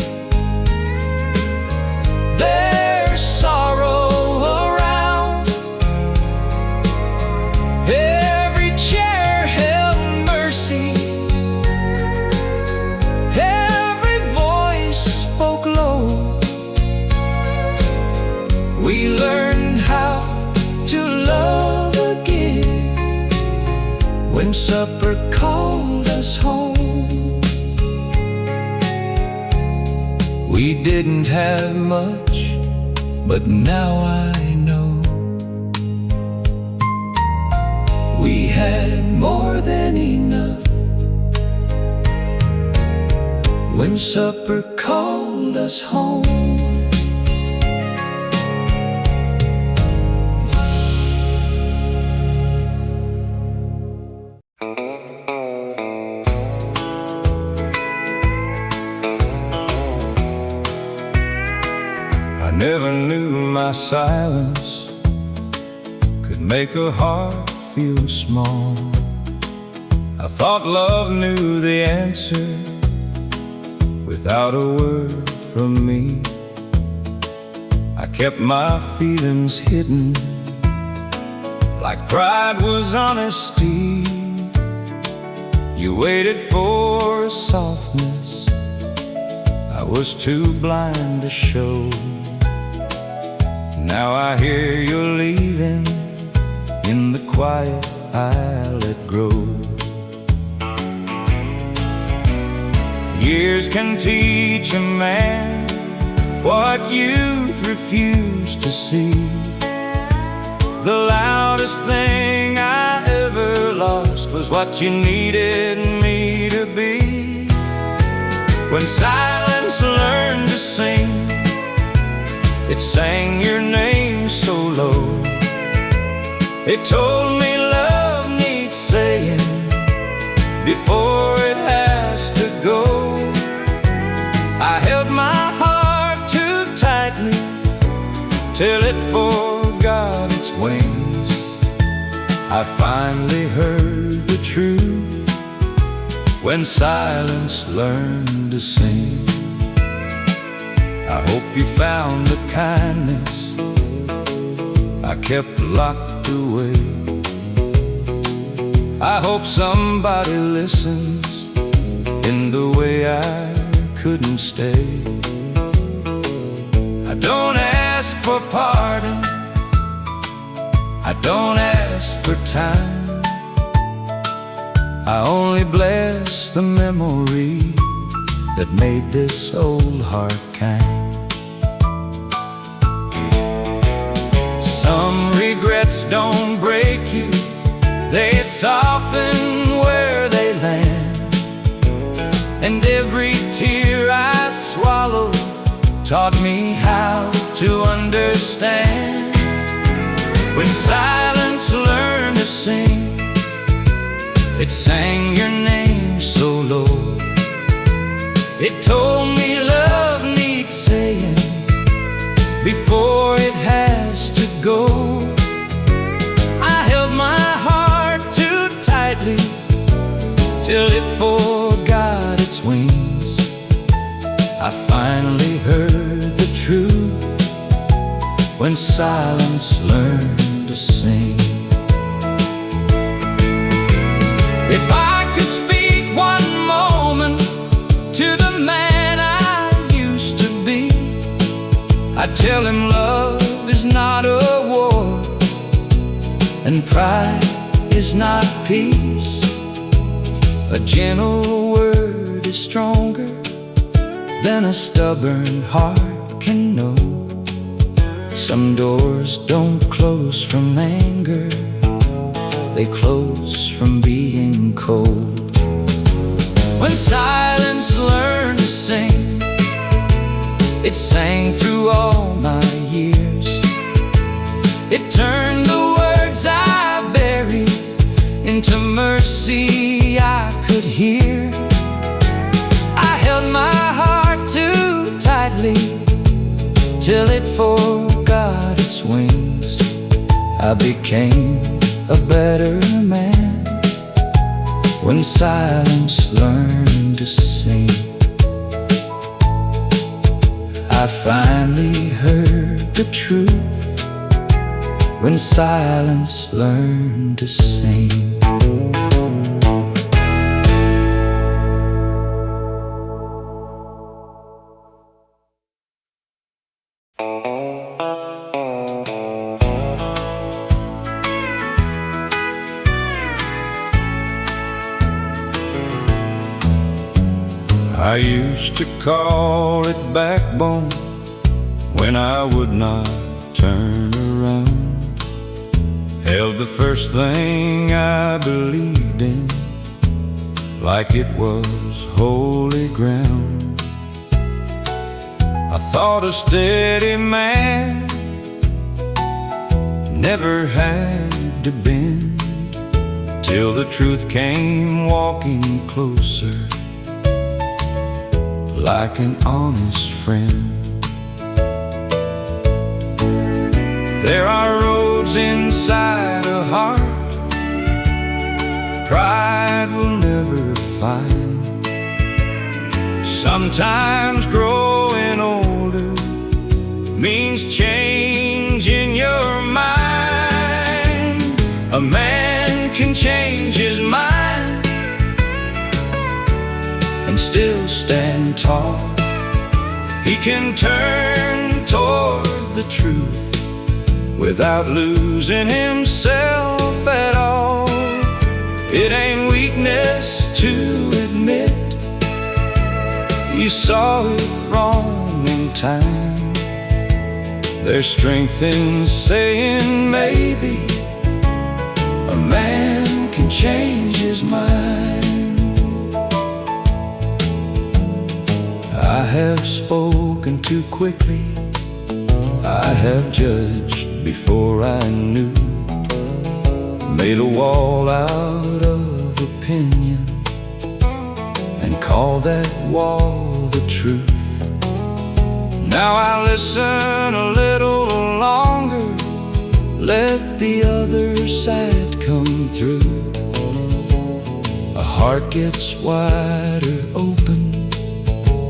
Speaker 1: their sorrow around. Every chair held mercy, every voice spoke low. We learned how to love again when supper called us home. We didn't have much, but now I know we had more than enough when supper called us home. I never knew my silence could make a heart feel small. I thought love knew the answer without a word from me. I kept my feelings hidden like pride was honesty. You waited for a softness I was too blind to show. Now I hear you're leaving in the quiet I let grow. Years can teach a man what youth refused to see. The loudest thing I ever lost was what you needed me to be. When silence learned to sing, it sang your name so low. It told me love needs saying before it has to go. I held my heart too tightly till it forgot its wings. I finally heard the truth when silence learned to sing. I hope you found the kindness I kept locked away. I hope somebody listens in the way I couldn't stay. I don't ask for pardon, I don't ask for time. I only bless the memory that made this old heart kind. Some regrets don't break you, they soften where they land. And every tear I swallowed taught me how to understand. When silence learned to sing, it sang your name so low. It told me love needs saying before it has to go. I held my heart too tightly till it forgot its wings. I finally heard the truth when silence learned to sing. If I could speak one moment to the man I used to be, I'd tell him love is not a war, and pride is not peace. A gentle word is stronger than a stubborn heart can know. Some doors don't close from anger, they close from being cold. When silence learned to sing, it sang through all my years. It turned the words I buried into mercy I could hear. I held my heart too tightly till it forgot its wings. I became a better man when silence learned to sing. I finally heard the truth when silence learned to sing. I used to call it backbone when I would not turn around. Held the first thing I believed in like it was holy ground. I thought a steady man never had to bend, till the truth came walking closer like an honest friend. There are roads inside a heart pride will never find. Sometimes growing older means changing your mind. A man can change his mind and still stand tall. He can turn toward the truth without losing himself at all. It ain't weakness to admit you saw it wrong in time. There's strength in saying maybe a man can change his mind. I have spoken too quickly, I have judged before I knew, made a wall out of opinion and call that wall the truth. Now I listen a little longer, let the other side come through. A heart gets wider open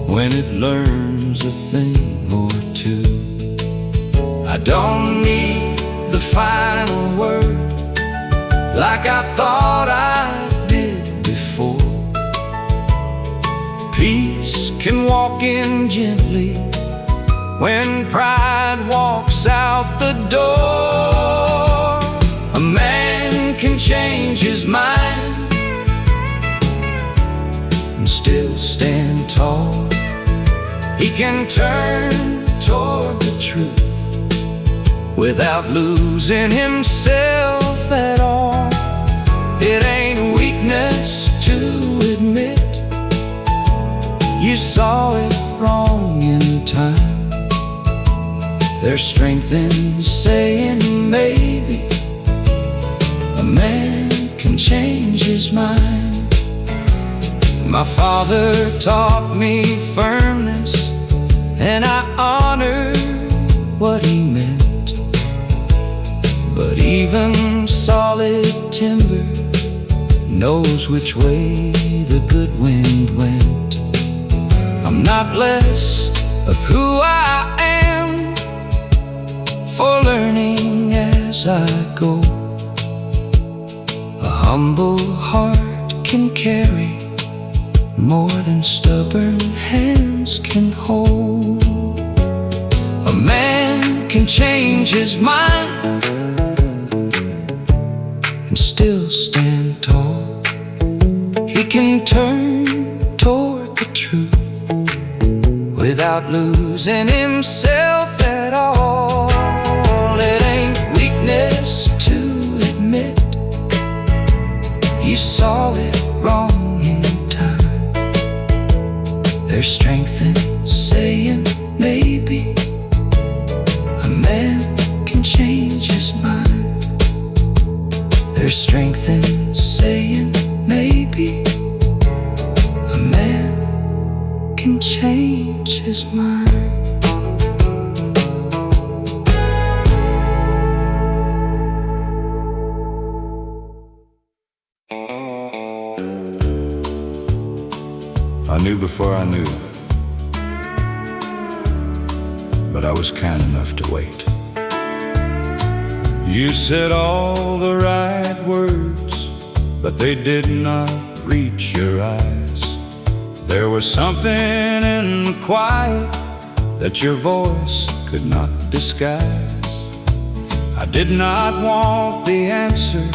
Speaker 1: when it learns a thing or two. I don't need the final word like I thought I did before. Peace can walk in gently when pride walks out the door. A man can change his mind and still stand tall. He can turn toward the truth without losing himself at all. It ain't weakness to admit you saw it wrong in time. There's strength in saying maybe a man can change his mind. My father taught me firmness, and I honor what he meant. But even solid timber knows which way the good wind went. I'm not less of who I am for learning as I go. A humble heart can carry more than stubborn hands can hold. A man can change his mind and still stand tall. He can turn toward the truth without losing himself at all. It ain't weakness to admit you saw it wrong in time. There's strength in saying maybe a man can change his mind. There's strength in saying maybe a man can change his mind. I knew before I knew, but I was kind enough to wait. You said all the right words, but they did not reach your eyes. There was something in the quiet that your voice could not disguise. I did not want the answer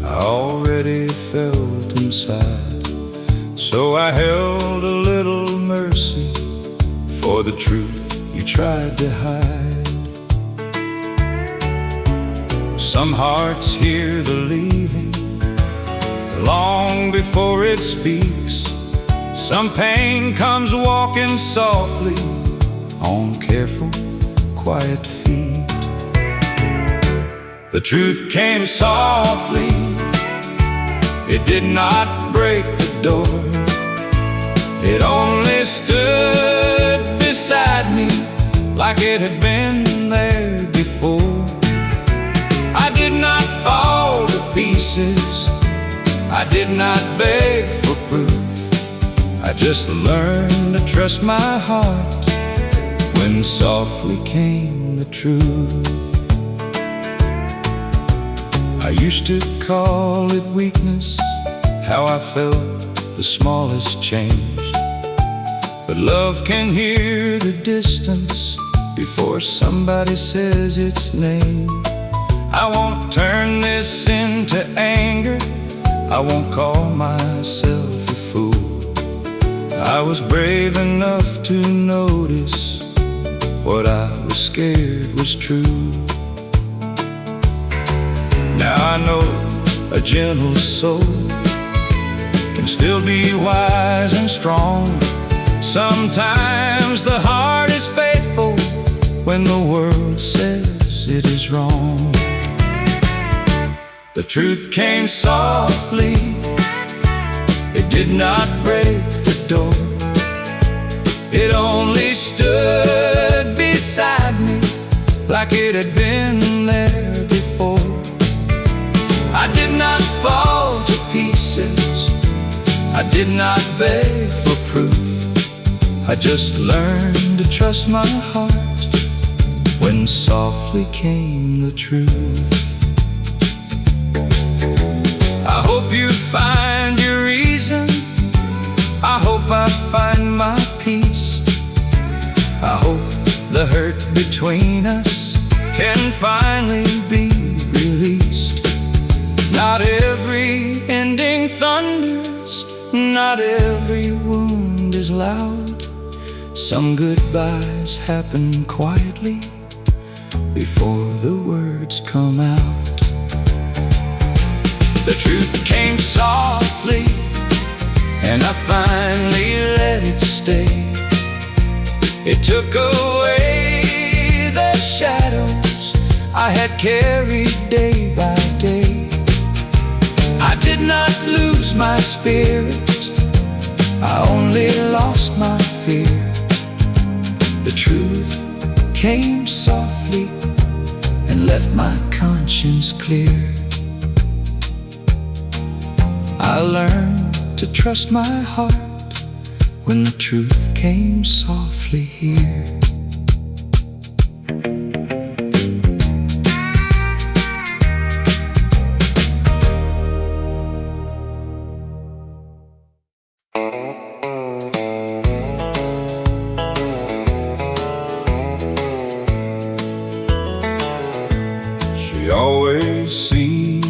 Speaker 1: I already felt inside, so I held a little mercy for the truth you tried to hide. Some hearts hear the leaving long before it speaks. Some pain comes walking softly on careful, quiet feet. The truth came softly, it did not break the door. It only stood beside me like it had been there before. did not fall to pieces, I did not beg for proof. I just learned to trust my heart when softly came the truth. I used to call it weakness, how I felt the smallest change. But love can hear the distance before somebody says its name. I won't turn this into anger, I won't call myself a fool. I was brave enough to notice what I was scared was true. Now I know a gentle soul can still be wise and strong. Sometimes the heart is faithful when the world says it is wrong. The truth came softly, it did not break the door. It only stood beside me like it had been there before. I did not fall to pieces, I did not beg for proof. I just learned to trust my heart when softly came the truth. I hope you find your reason, I hope I find my peace. I hope the hurt between us can finally be released. Not every ending thunders, not every wound is loud. Some goodbyes happen quietly before the words come out. The truth came softly, and I finally let it stay. It took away the shadows I had carried day by day. I did not lose my spirit, I only lost my fear. The truth came softly and left my conscience clear. I learned to trust my heart when the truth came softly here. She always sees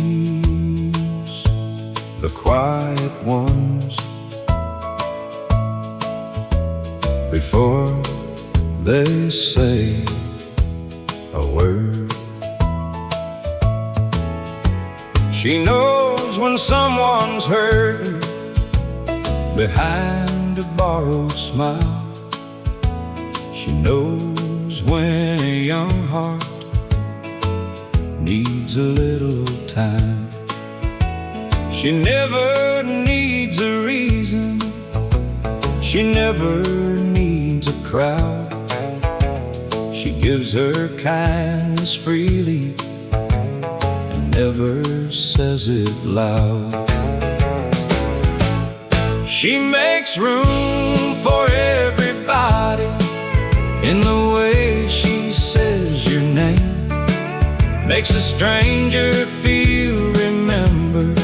Speaker 1: the quiet ones before they say a word. She knows when someone's hurting behind a borrowed smile. She knows when a young heart needs a little time. She never needs a reason, she never needs a crowd. She gives her kindness freely and never says it loud. She makes room for everybody in the way she says your name. Makes a stranger feel remembered,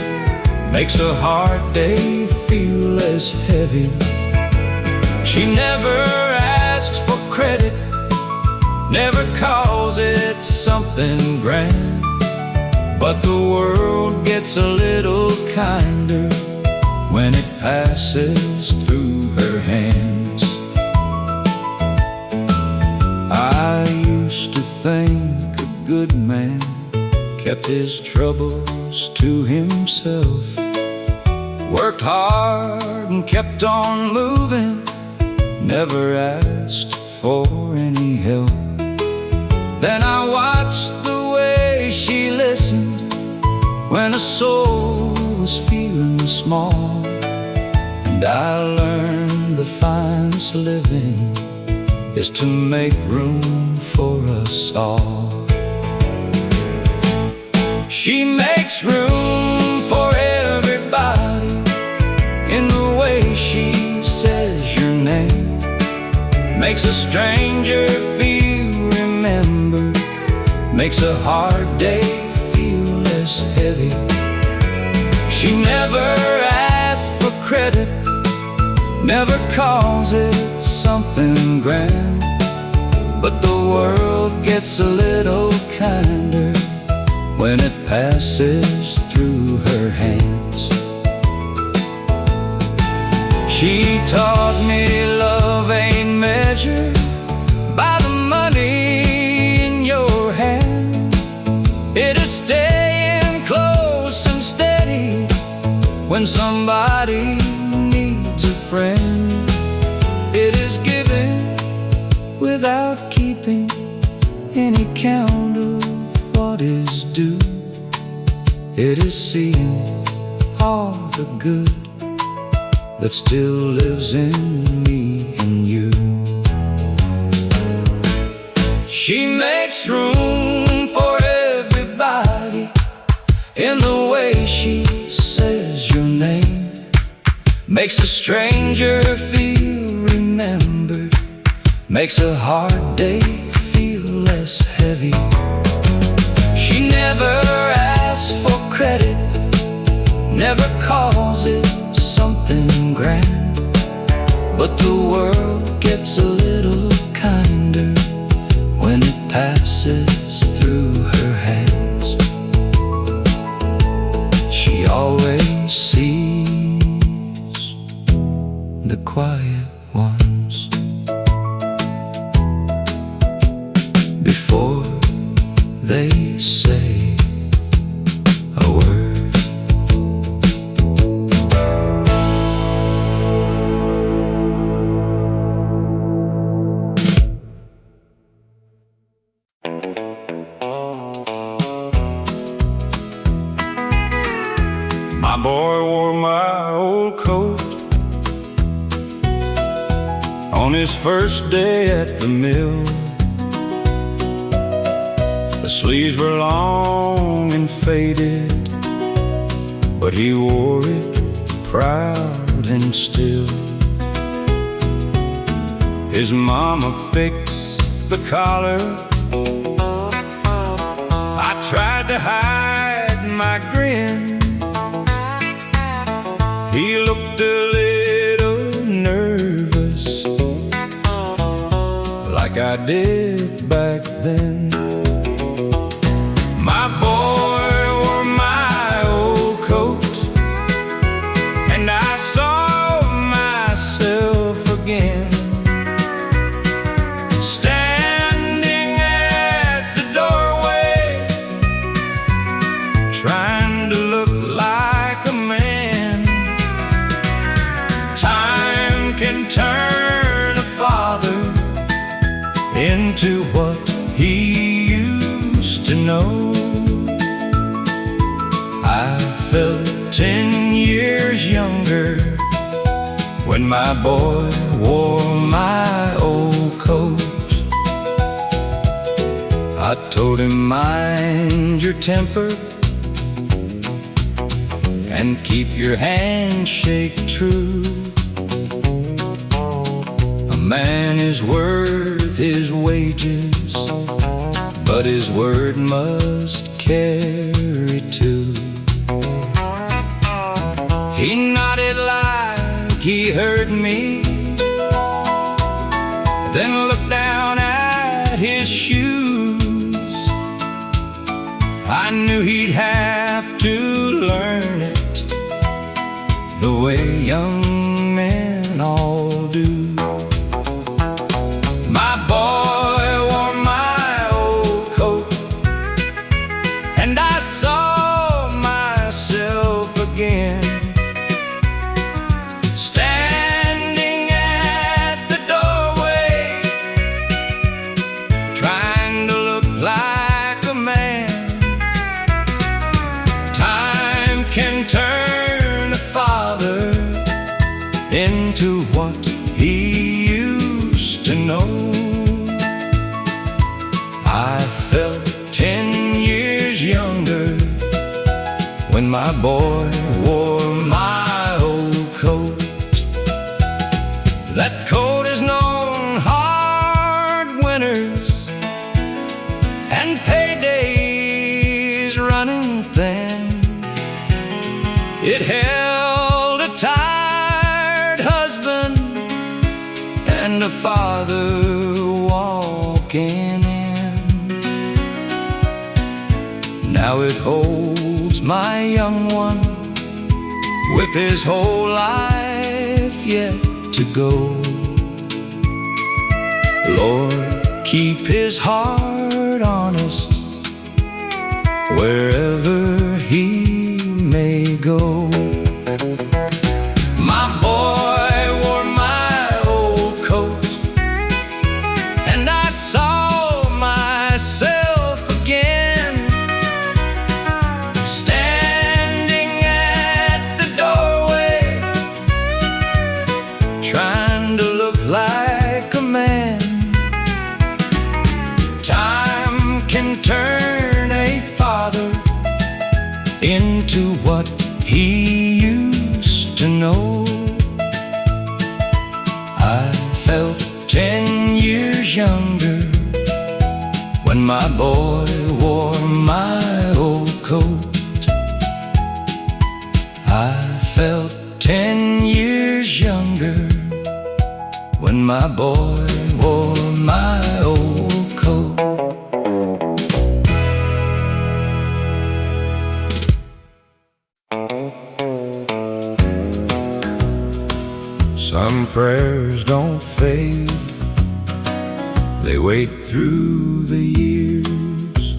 Speaker 1: makes a hard day feel less heavy. She never asks for credit, never calls it something grand. But the world gets a little kinder when it passes through her hands. I used to think a good man kept his troubles to himself, worked hard and kept on moving, never asked for any help. Then I watched the way she listened when a soul was feeling small, and I learned the finest living is to make room for us all. She makes room for everybody in the way she says your name. Makes a stranger feel remembered, makes a hard day feel less heavy. She never asks for credit, never calls it something grand, but the world gets a little kinder when it passes through her hands. She taught me love ain't measured by the money in your hand. It is staying close and steady when somebody needs a friend. It is giving without keeping any count of what is due. It is seeing all the good that still lives in me and you. She makes room for everybody in the way she says your name. Makes a stranger feel remembered, makes a hard day feel less heavy. She never asks for credit, never calls it something grand, but the world gets a little kinder when it passes through her hands. She always sees the quiet ones before they say a word. My boy wore my old coat on his first day at the mill. The sleeves were long and faded, but he wore it proud and still. His mama fixed the collar. I tried to hide my grin. He looked a little nervous, like I did back then. My boy wore my old coat, and I saw myself again, standing at the doorway, trying to look like a man. Time can turn a father into what he used to know. I felt 10 years younger when my boy wore my old coat. I told him, mind your temper and keep your handshake true. A man is worth his wages, but his word must carry too. He nodded like he heard me, then looked down at his shoes. I knew he'd have to learn it the way young men all do. My boy wore my old coat, and I saw myself again, standing at the doorway, trying to look like a man. Time can turn a father into what he used to know. I felt 10 years younger when my boy wore my old coat. That coat has known hard winters and paydays running thin. It held a tired husband and a father walking in. Now it holds my young one with his whole life yet to go. Lord, keep his heart honest wherever he may go. My boy wore my old coat, and I saw myself again, standing at the doorway, trying to look like a man. Time can turn a father into what he used to know. I felt 10 years younger when my boy wore my old coat. I felt 10 years younger when my boy wore my old coat. Some prayers don't fade, they wait through the years.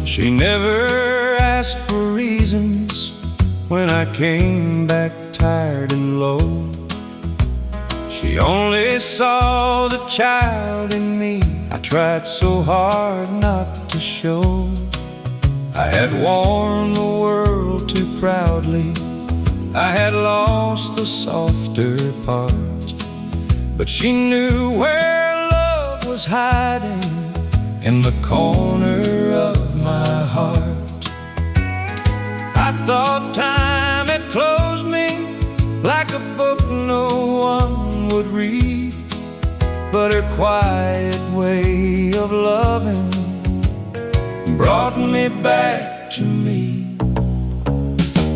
Speaker 1: She never asked for reasons when I came back tired and low. She only saw the child in me I tried so hard not to show. I had worn the world too proudly, I had lost the softer parts, but she knew where love was hiding in the corner of my heart. I thought time had closed me like a book no one would read, but her quiet way of loving brought me back to me.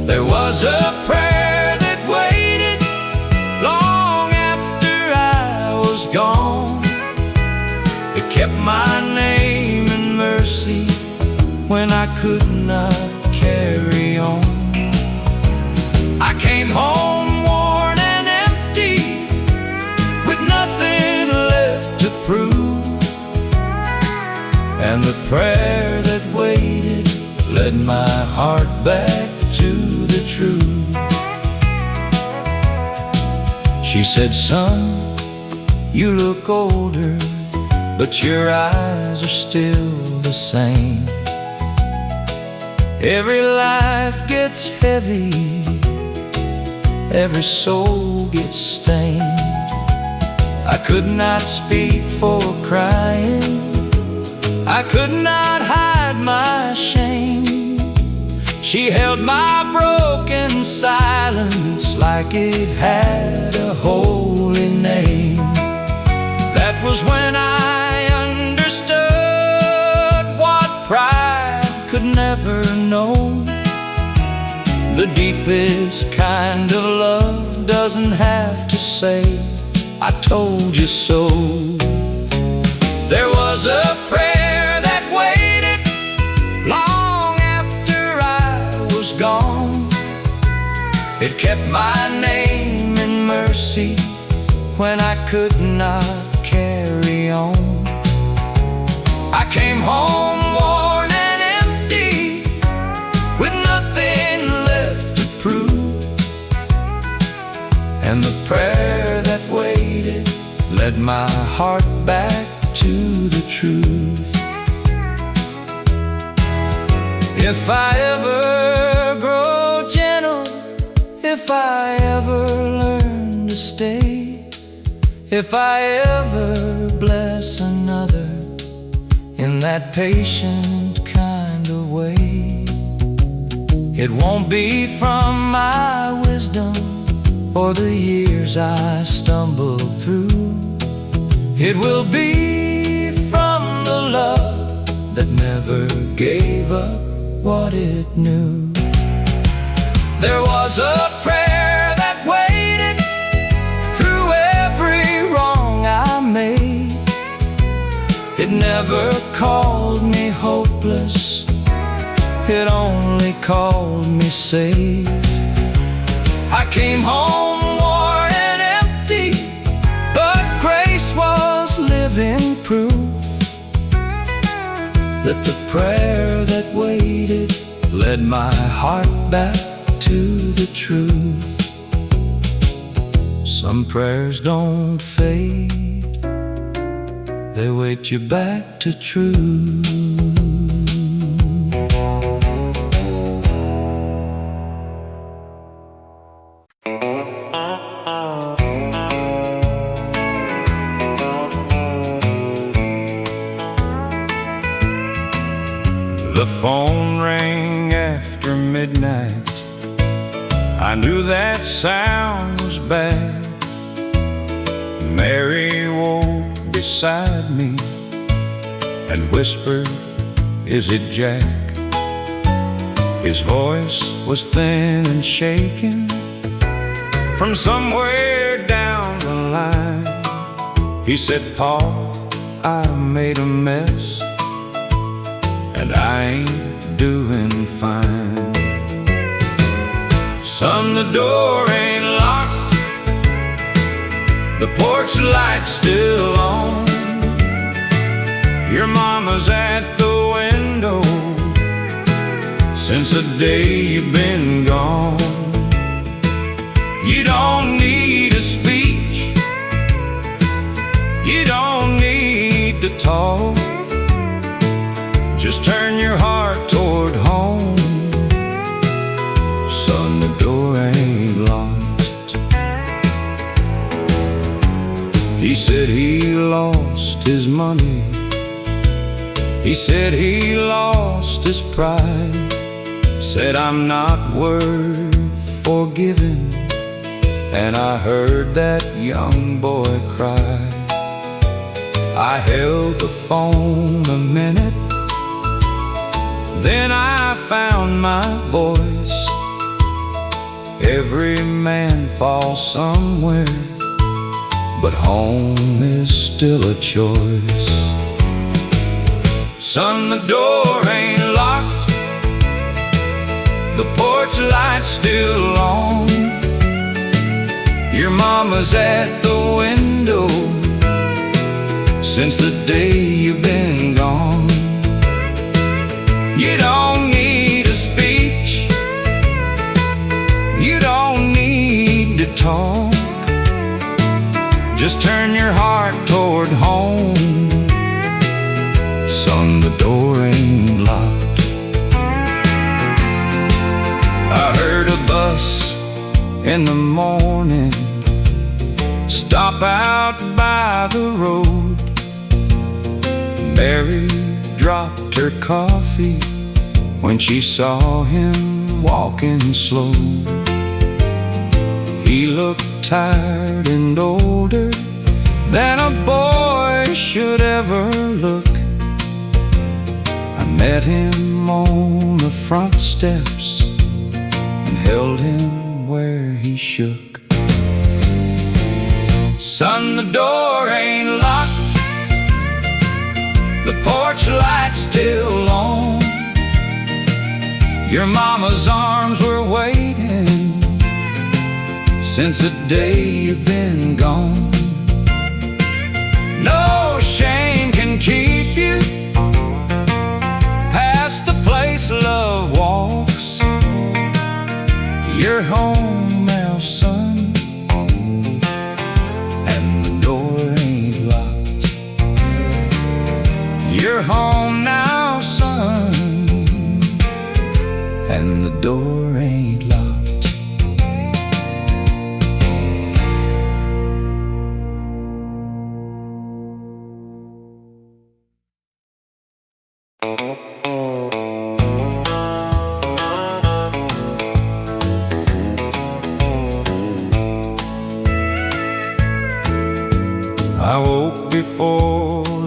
Speaker 1: There was a prayer that waited long after I was gone. It kept my name in mercy when I could not carry on. I came home worn and empty, with nothing left to prove, and the prayer that waited led my heart back to the truth. She said, son, you look older, but your eyes are still the same. Every life gets heavy, every soul gets stained. I could not speak for crying, I could not hide my shame. She held my broken silence like it had a holy name. That was when I understood what pride could never know. The deepest kind of love doesn't have to say, I told you so. There was a prayer that waited long after I was gone. It kept my name in mercy when I could not carry on. I came home worn and empty, with nothing left to prove, and the prayer that waited led my heart back to the truth. If I ever grow gentle, if I ever learn to stay, if I ever bless another in that patient kind of way, It won't be from my wisdom or the years I stumbled through. It will be from the love that never gave up what it knew. There was a prayer that waited through every wrong I made. It never called me hopeless, it only called me safe. I came home worn and empty, but grace was living proof that the prayer that waited led my heart back to the truth. Some prayers don't fade, they wait you back to truth. The phone rang after midnight. I knew that sound was bad. Mary woke beside me and whispered, "Is it Jack?" His voice was thin and shaking from somewhere down the line. He said, "Paul, I made a mess and I ain't doing fine. Son, the door ain't locked, the porch light's still on. Your mama's at the window since the day you've been gone. You don't need a speech, you don't need to talk. Just turn your heart toward home. Son, the door ain't locked." He said he lost his money, he said he lost his pride. Said I'm not worth forgiving, and I heard that young boy cry. I held the phone a minute, then I found my voice. Every man falls somewhere, but home is still a choice. Son, the door ain't locked, the porch light's still on. Your mama's at the window since the day you've been gone. You don't need a speech, you don't need to talk. Just turn your heart toward home. Son, the door ain't locked. I heard a bus in the morning stop out by the road. Mary dropped her coffee when she saw him walking slow. He looked tired and older than a boy should ever look. I met him on the front steps and held him where he shook. Son, the door ain't locked, the porch light's still on. Your mama's arms were waiting since the day you've been gone. No shame can keep you past the place love walks. You're home now, son, and the door ain't locked. You're home now, son, and the door ain't locked.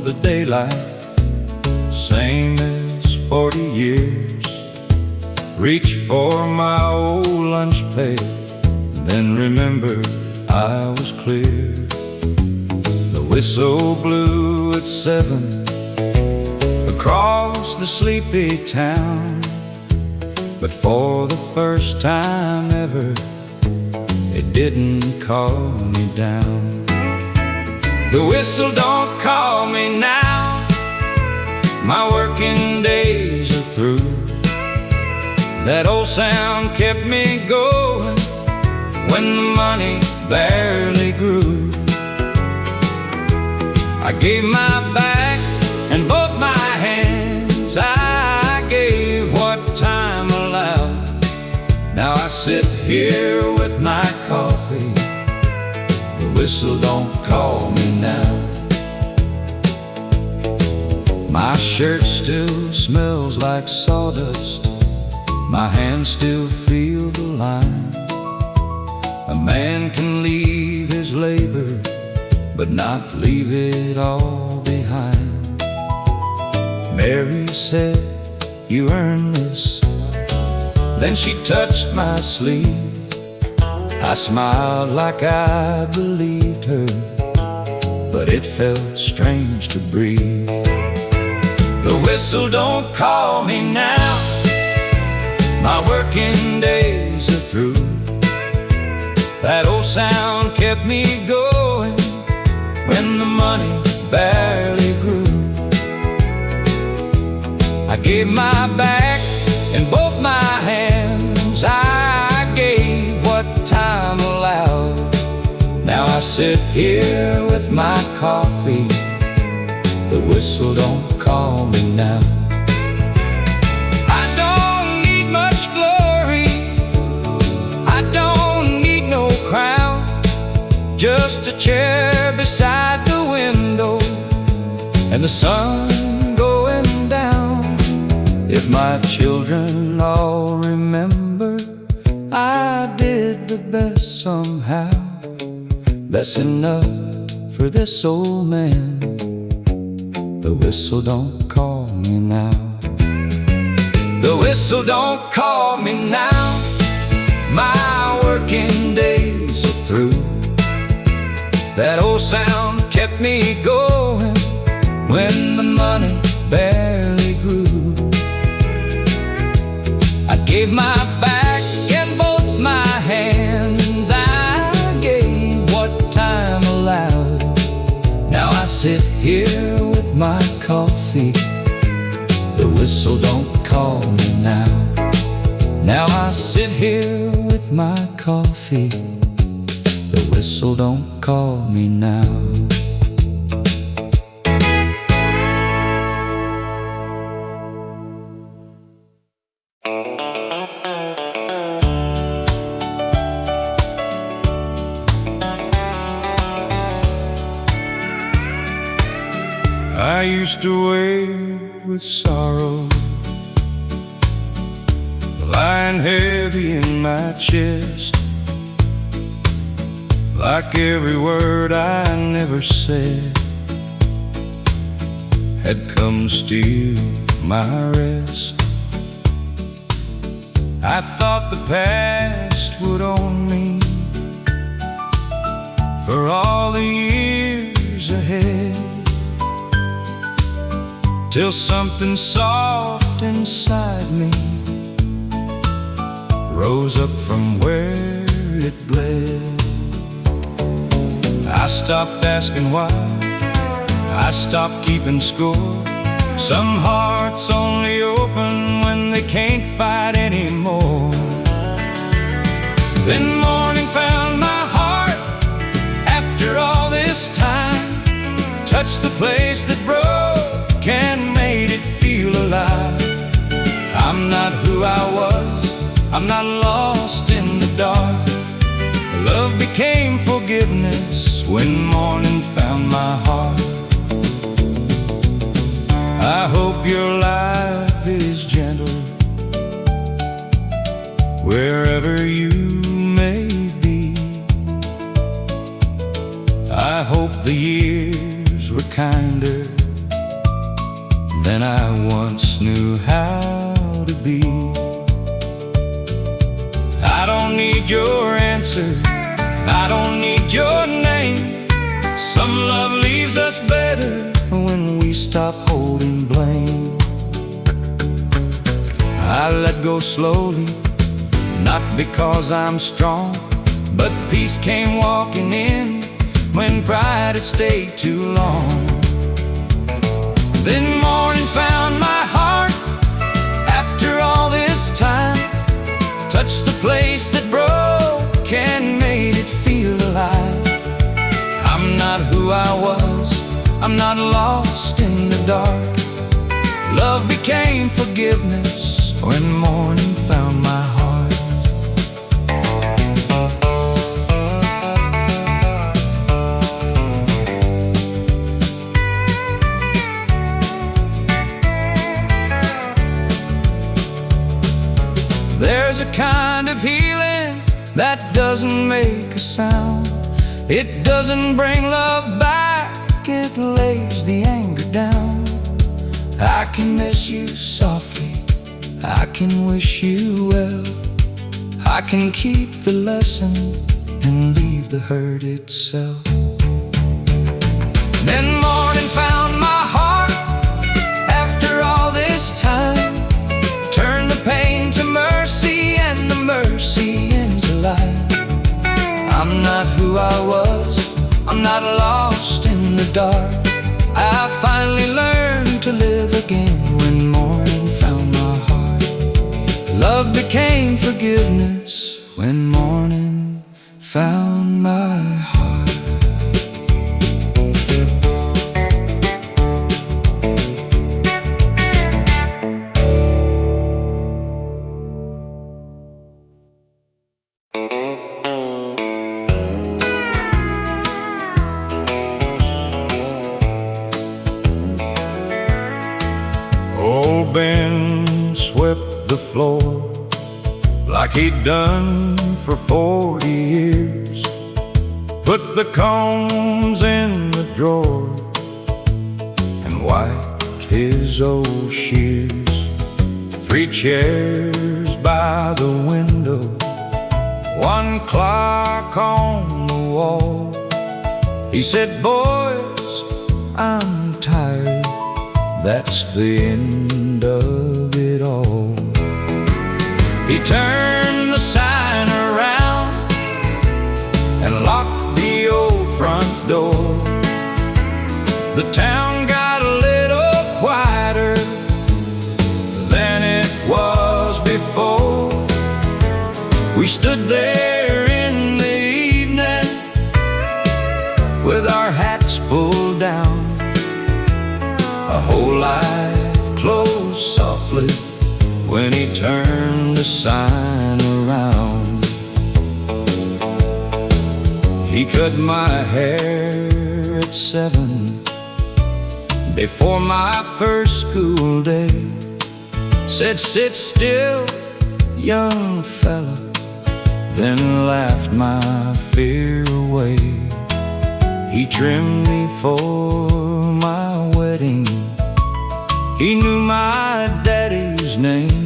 Speaker 1: the daylight, same as 40 years. Reach for my old lunch pail, then remember I was clear. The whistle blew at 7 across the sleepy town, but for the first time ever, it didn't calm me down. The whistle don't call me now, my working days are through. That old sound kept me going when the money barely grew. I gave my back and both my hands, I gave what time allowed. Now I sit here with my coffee, the whistle don't call me now. My shirt still smells like sawdust, my hands still feel the line. A man can leave his labor, but not leave it all behind. Mary said, "You earn this." Then she touched my sleeve. I smiled like I believed her, but it felt strange to breathe. The whistle don't call me now, my working days are through. That old sound kept me going when the money barely grew. I gave my back and both my hands, I gave what time allowed. Now I sit here with my coffee, the whistle don't call me now. I don't need much glory, I don't need no crown, just a chair beside the window and the sun going down. If my children all remember, I did the best somehow. That's enough for this old man, the whistle don't call me now. The whistle don't call me now, my working days are through. That old sound kept me going when the money barely grew. I gave my back and both my hands, I gave what time allowed. Now I sit here with my coffee, the whistle don't call me now. Now I sit here with my coffee, the whistle don't call me now. I used to wait with sorrow lying heavy in my chest, like every word I never said had come to steal my rest. I thought the past would own me for all the years ahead, till something soft inside me rose up from where it bled. I stopped asking why, I stopped keeping score. Some hearts only open when they can't fight anymore. Then morning found my heart after all this time, touched the place that broke and made it feel alive. I'm not who I was, I'm not lost in the dark. Love became forgiveness when morning found my heart. I hope your life is gentle wherever you may be. I hope the years were kinder than I once knew how to be. I don't need your answer, I don't need your name. Some love leaves us better when we stop holding blame. I let go slowly, not because I'm strong, but peace came walking in when pride had stayed too long. Then morning found my heart after all this time, touched the place that broke and made it feel alive. I'm not who I was, I'm not lost in the dark. Love became forgiveness when morning found my heart. There's a kind of healing that doesn't make a sound. It doesn't bring love back, it lays the anger down. I can miss you softly, I can wish you well, I can keep the lesson and leave the hurt itself. Then morning found my heart after all this time, turned the pain to mercy and the mercy into life. I'm not who I was, I'm not lost in the dark. I finally learned to live again when morning found my heart. Love became forgiveness when morning found my heart. Old Ben swept the floor like he'd done for 40 years, put the combs in the drawer and wiped his old shears. 3 chairs by the window, 1 clock on the wall. He said, "Boys, I'm tired, that's the end of it all." He turned the sign around and locked the old front door. The town got a little quieter than it was before. We stood there in the evening with our hats pulled down, a whole life closed softly when he turned the sign around. He cut my hair at 7 before my first school day. Said, "Sit still, young fella," then laughed my fear away. He trimmed me for my wedding, he knew my daddy's name.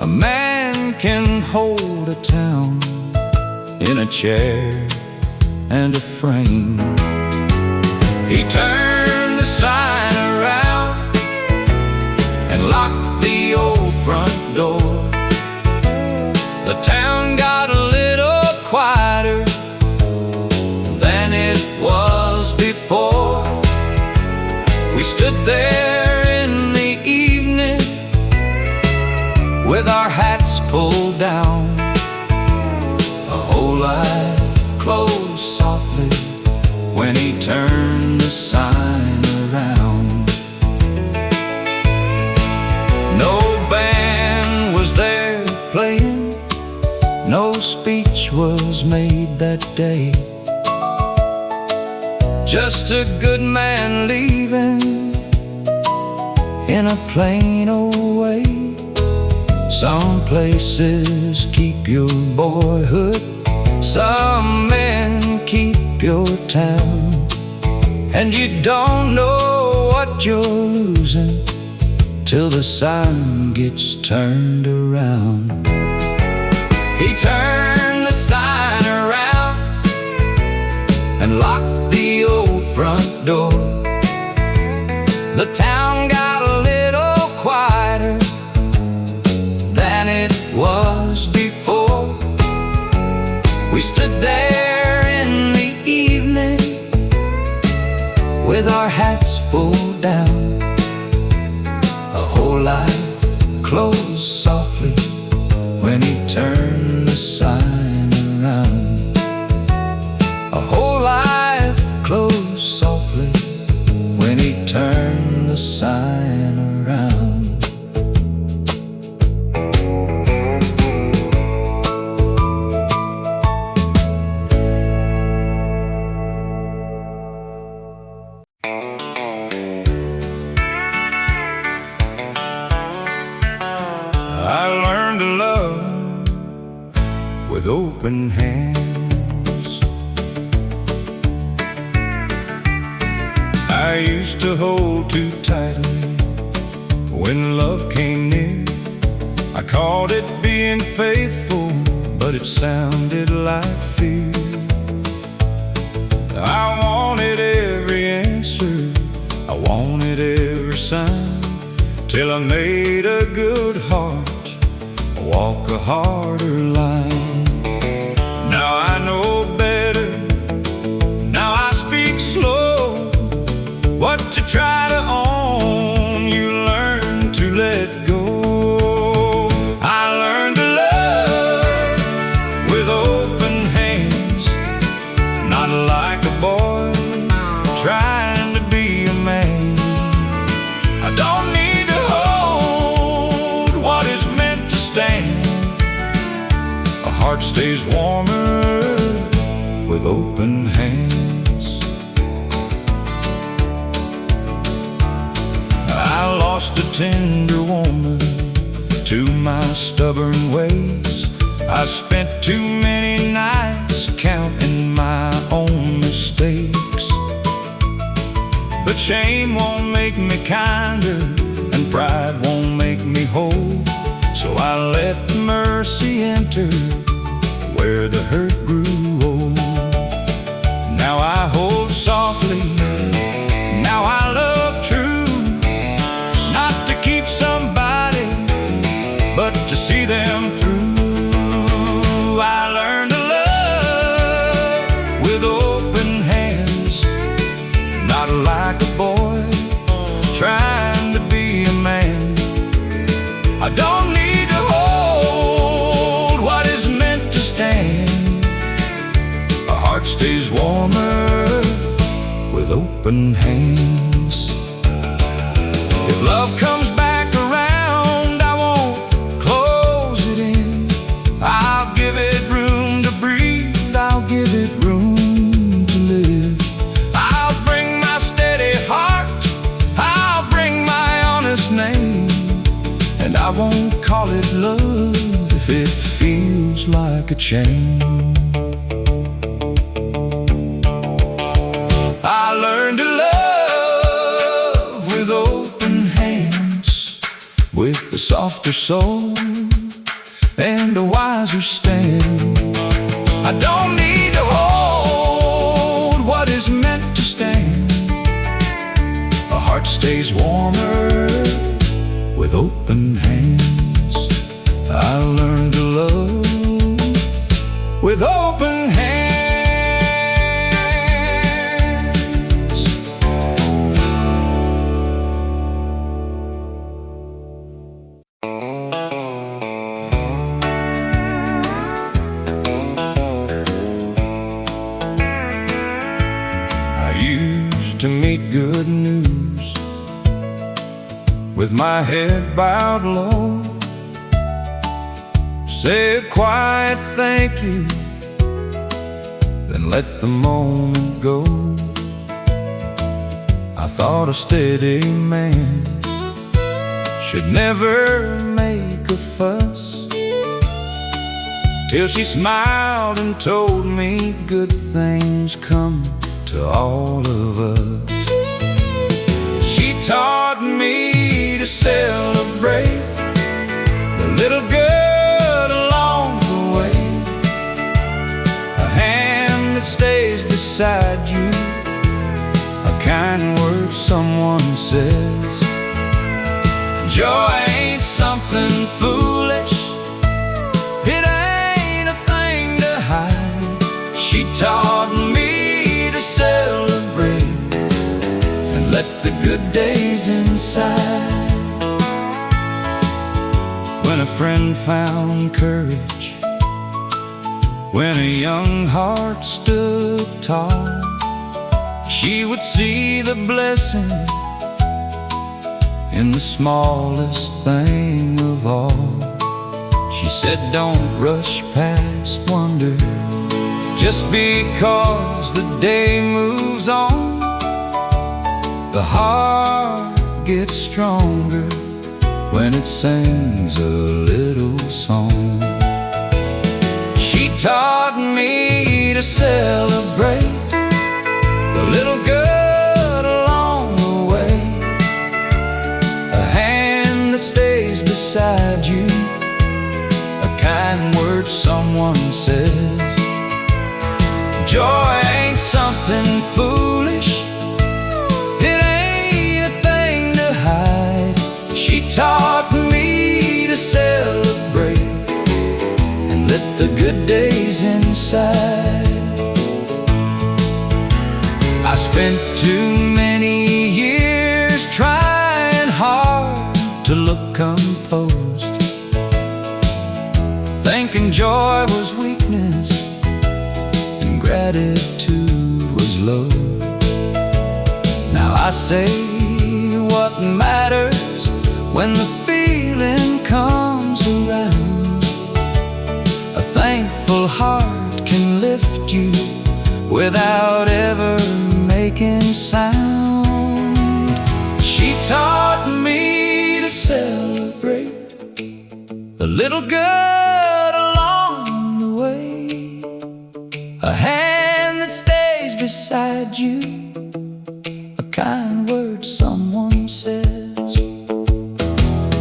Speaker 1: A man can hold a town in a chair and a frame. He turned the sign around and locked the old front door. The town got a little quieter than it was before. We stood there in the evening with our hats pulled down, a whole life closed softly when he turned the sign around. No band was there playing, no speech was made that day, just a good man leaving in a plain old way. Some places keep your boyhood, some men keep your town, and you don't know what what you're losing till the sign gets turned around. He turned the sign around and locked the old front door. The town got a little quieter than it was before. We stood there in the evening with our hats pulled down. A whole life closed softly when he turned the sign around. A whole life closed softly when he turned the sign around.
Speaker 3: I learned to love with open hands. I used to hold too tightly when love came near. I called it being faithful, but it sounded like fear. I wanted every answer, I wanted every sign, till I made a good heart walk a harder line. Now I know better, now I speak slow. What you try to own, you learn to let go. I learned to love with open hands, not like a boy trying to be a man. I don't need to hold what is meant to stand. A heart stays warmer with open hands. I lost a tender woman to my stubborn ways. I spent too many nights counting my own mistakes. But shame won't make me kinder, and pride won't make me whole. So I let mercy enter where the hurt grew old. Now I hold softly, now I love true. Not to keep somebody, but to see them through. I learned to love with open hands, not like a boy trying to be a man. I don't need to hold what is meant to stand. A heart stays warmer with open hands. If love comes back around, I won't close it in. I'll give it room to breathe, I'll give it room to live. I'll bring my steady heart, I'll bring my honest name, and I won't call it love if it feels like a chain. I learned to love with open hands, with a softer soul and a wiser stand. I don't need to hold what is meant to stand. A heart stays warmer with open hands. I learned to love with open hands. I used to meet good news with my head bowed low, say a quiet thank you, then let the moment go. I thought a steady man should never make a fuss, till she smiled and told me good things come to all of us. She taught someone says joy ain't something foolish, it ain't a thing to hide. She taught me to celebrate and let the good days inside. When a friend found courage, when a young heart stood tall, she would see the blessing in the smallest thing of all. She said, don't rush past wonder, just because the day moves on. The heart gets stronger when it sings a little song. She taught me to celebrate the little good along the way, a hand that stays beside you, a kind word someone says. Joy ain't something foolish, it ain't a thing to hide. She taught me to celebrate and let the good days inside. I spent too many years trying hard to look composed, thinking joy was weakness and gratitude was low. Now I say what matters when the feeling comes around. A thankful heart can lift you without ever making sound. She taught me to celebrate the little good along the way, a hand that stays beside you, a kind word someone says.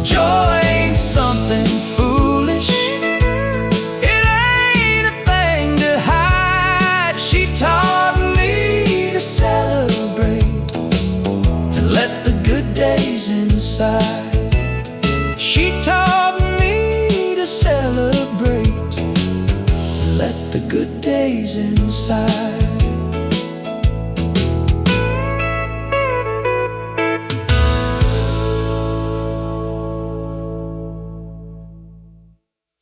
Speaker 3: Joy ain't something foolish, it ain't a thing to hide. She taught me to celebrate and let the good days inside. She taught me to celebrate and let the good days inside.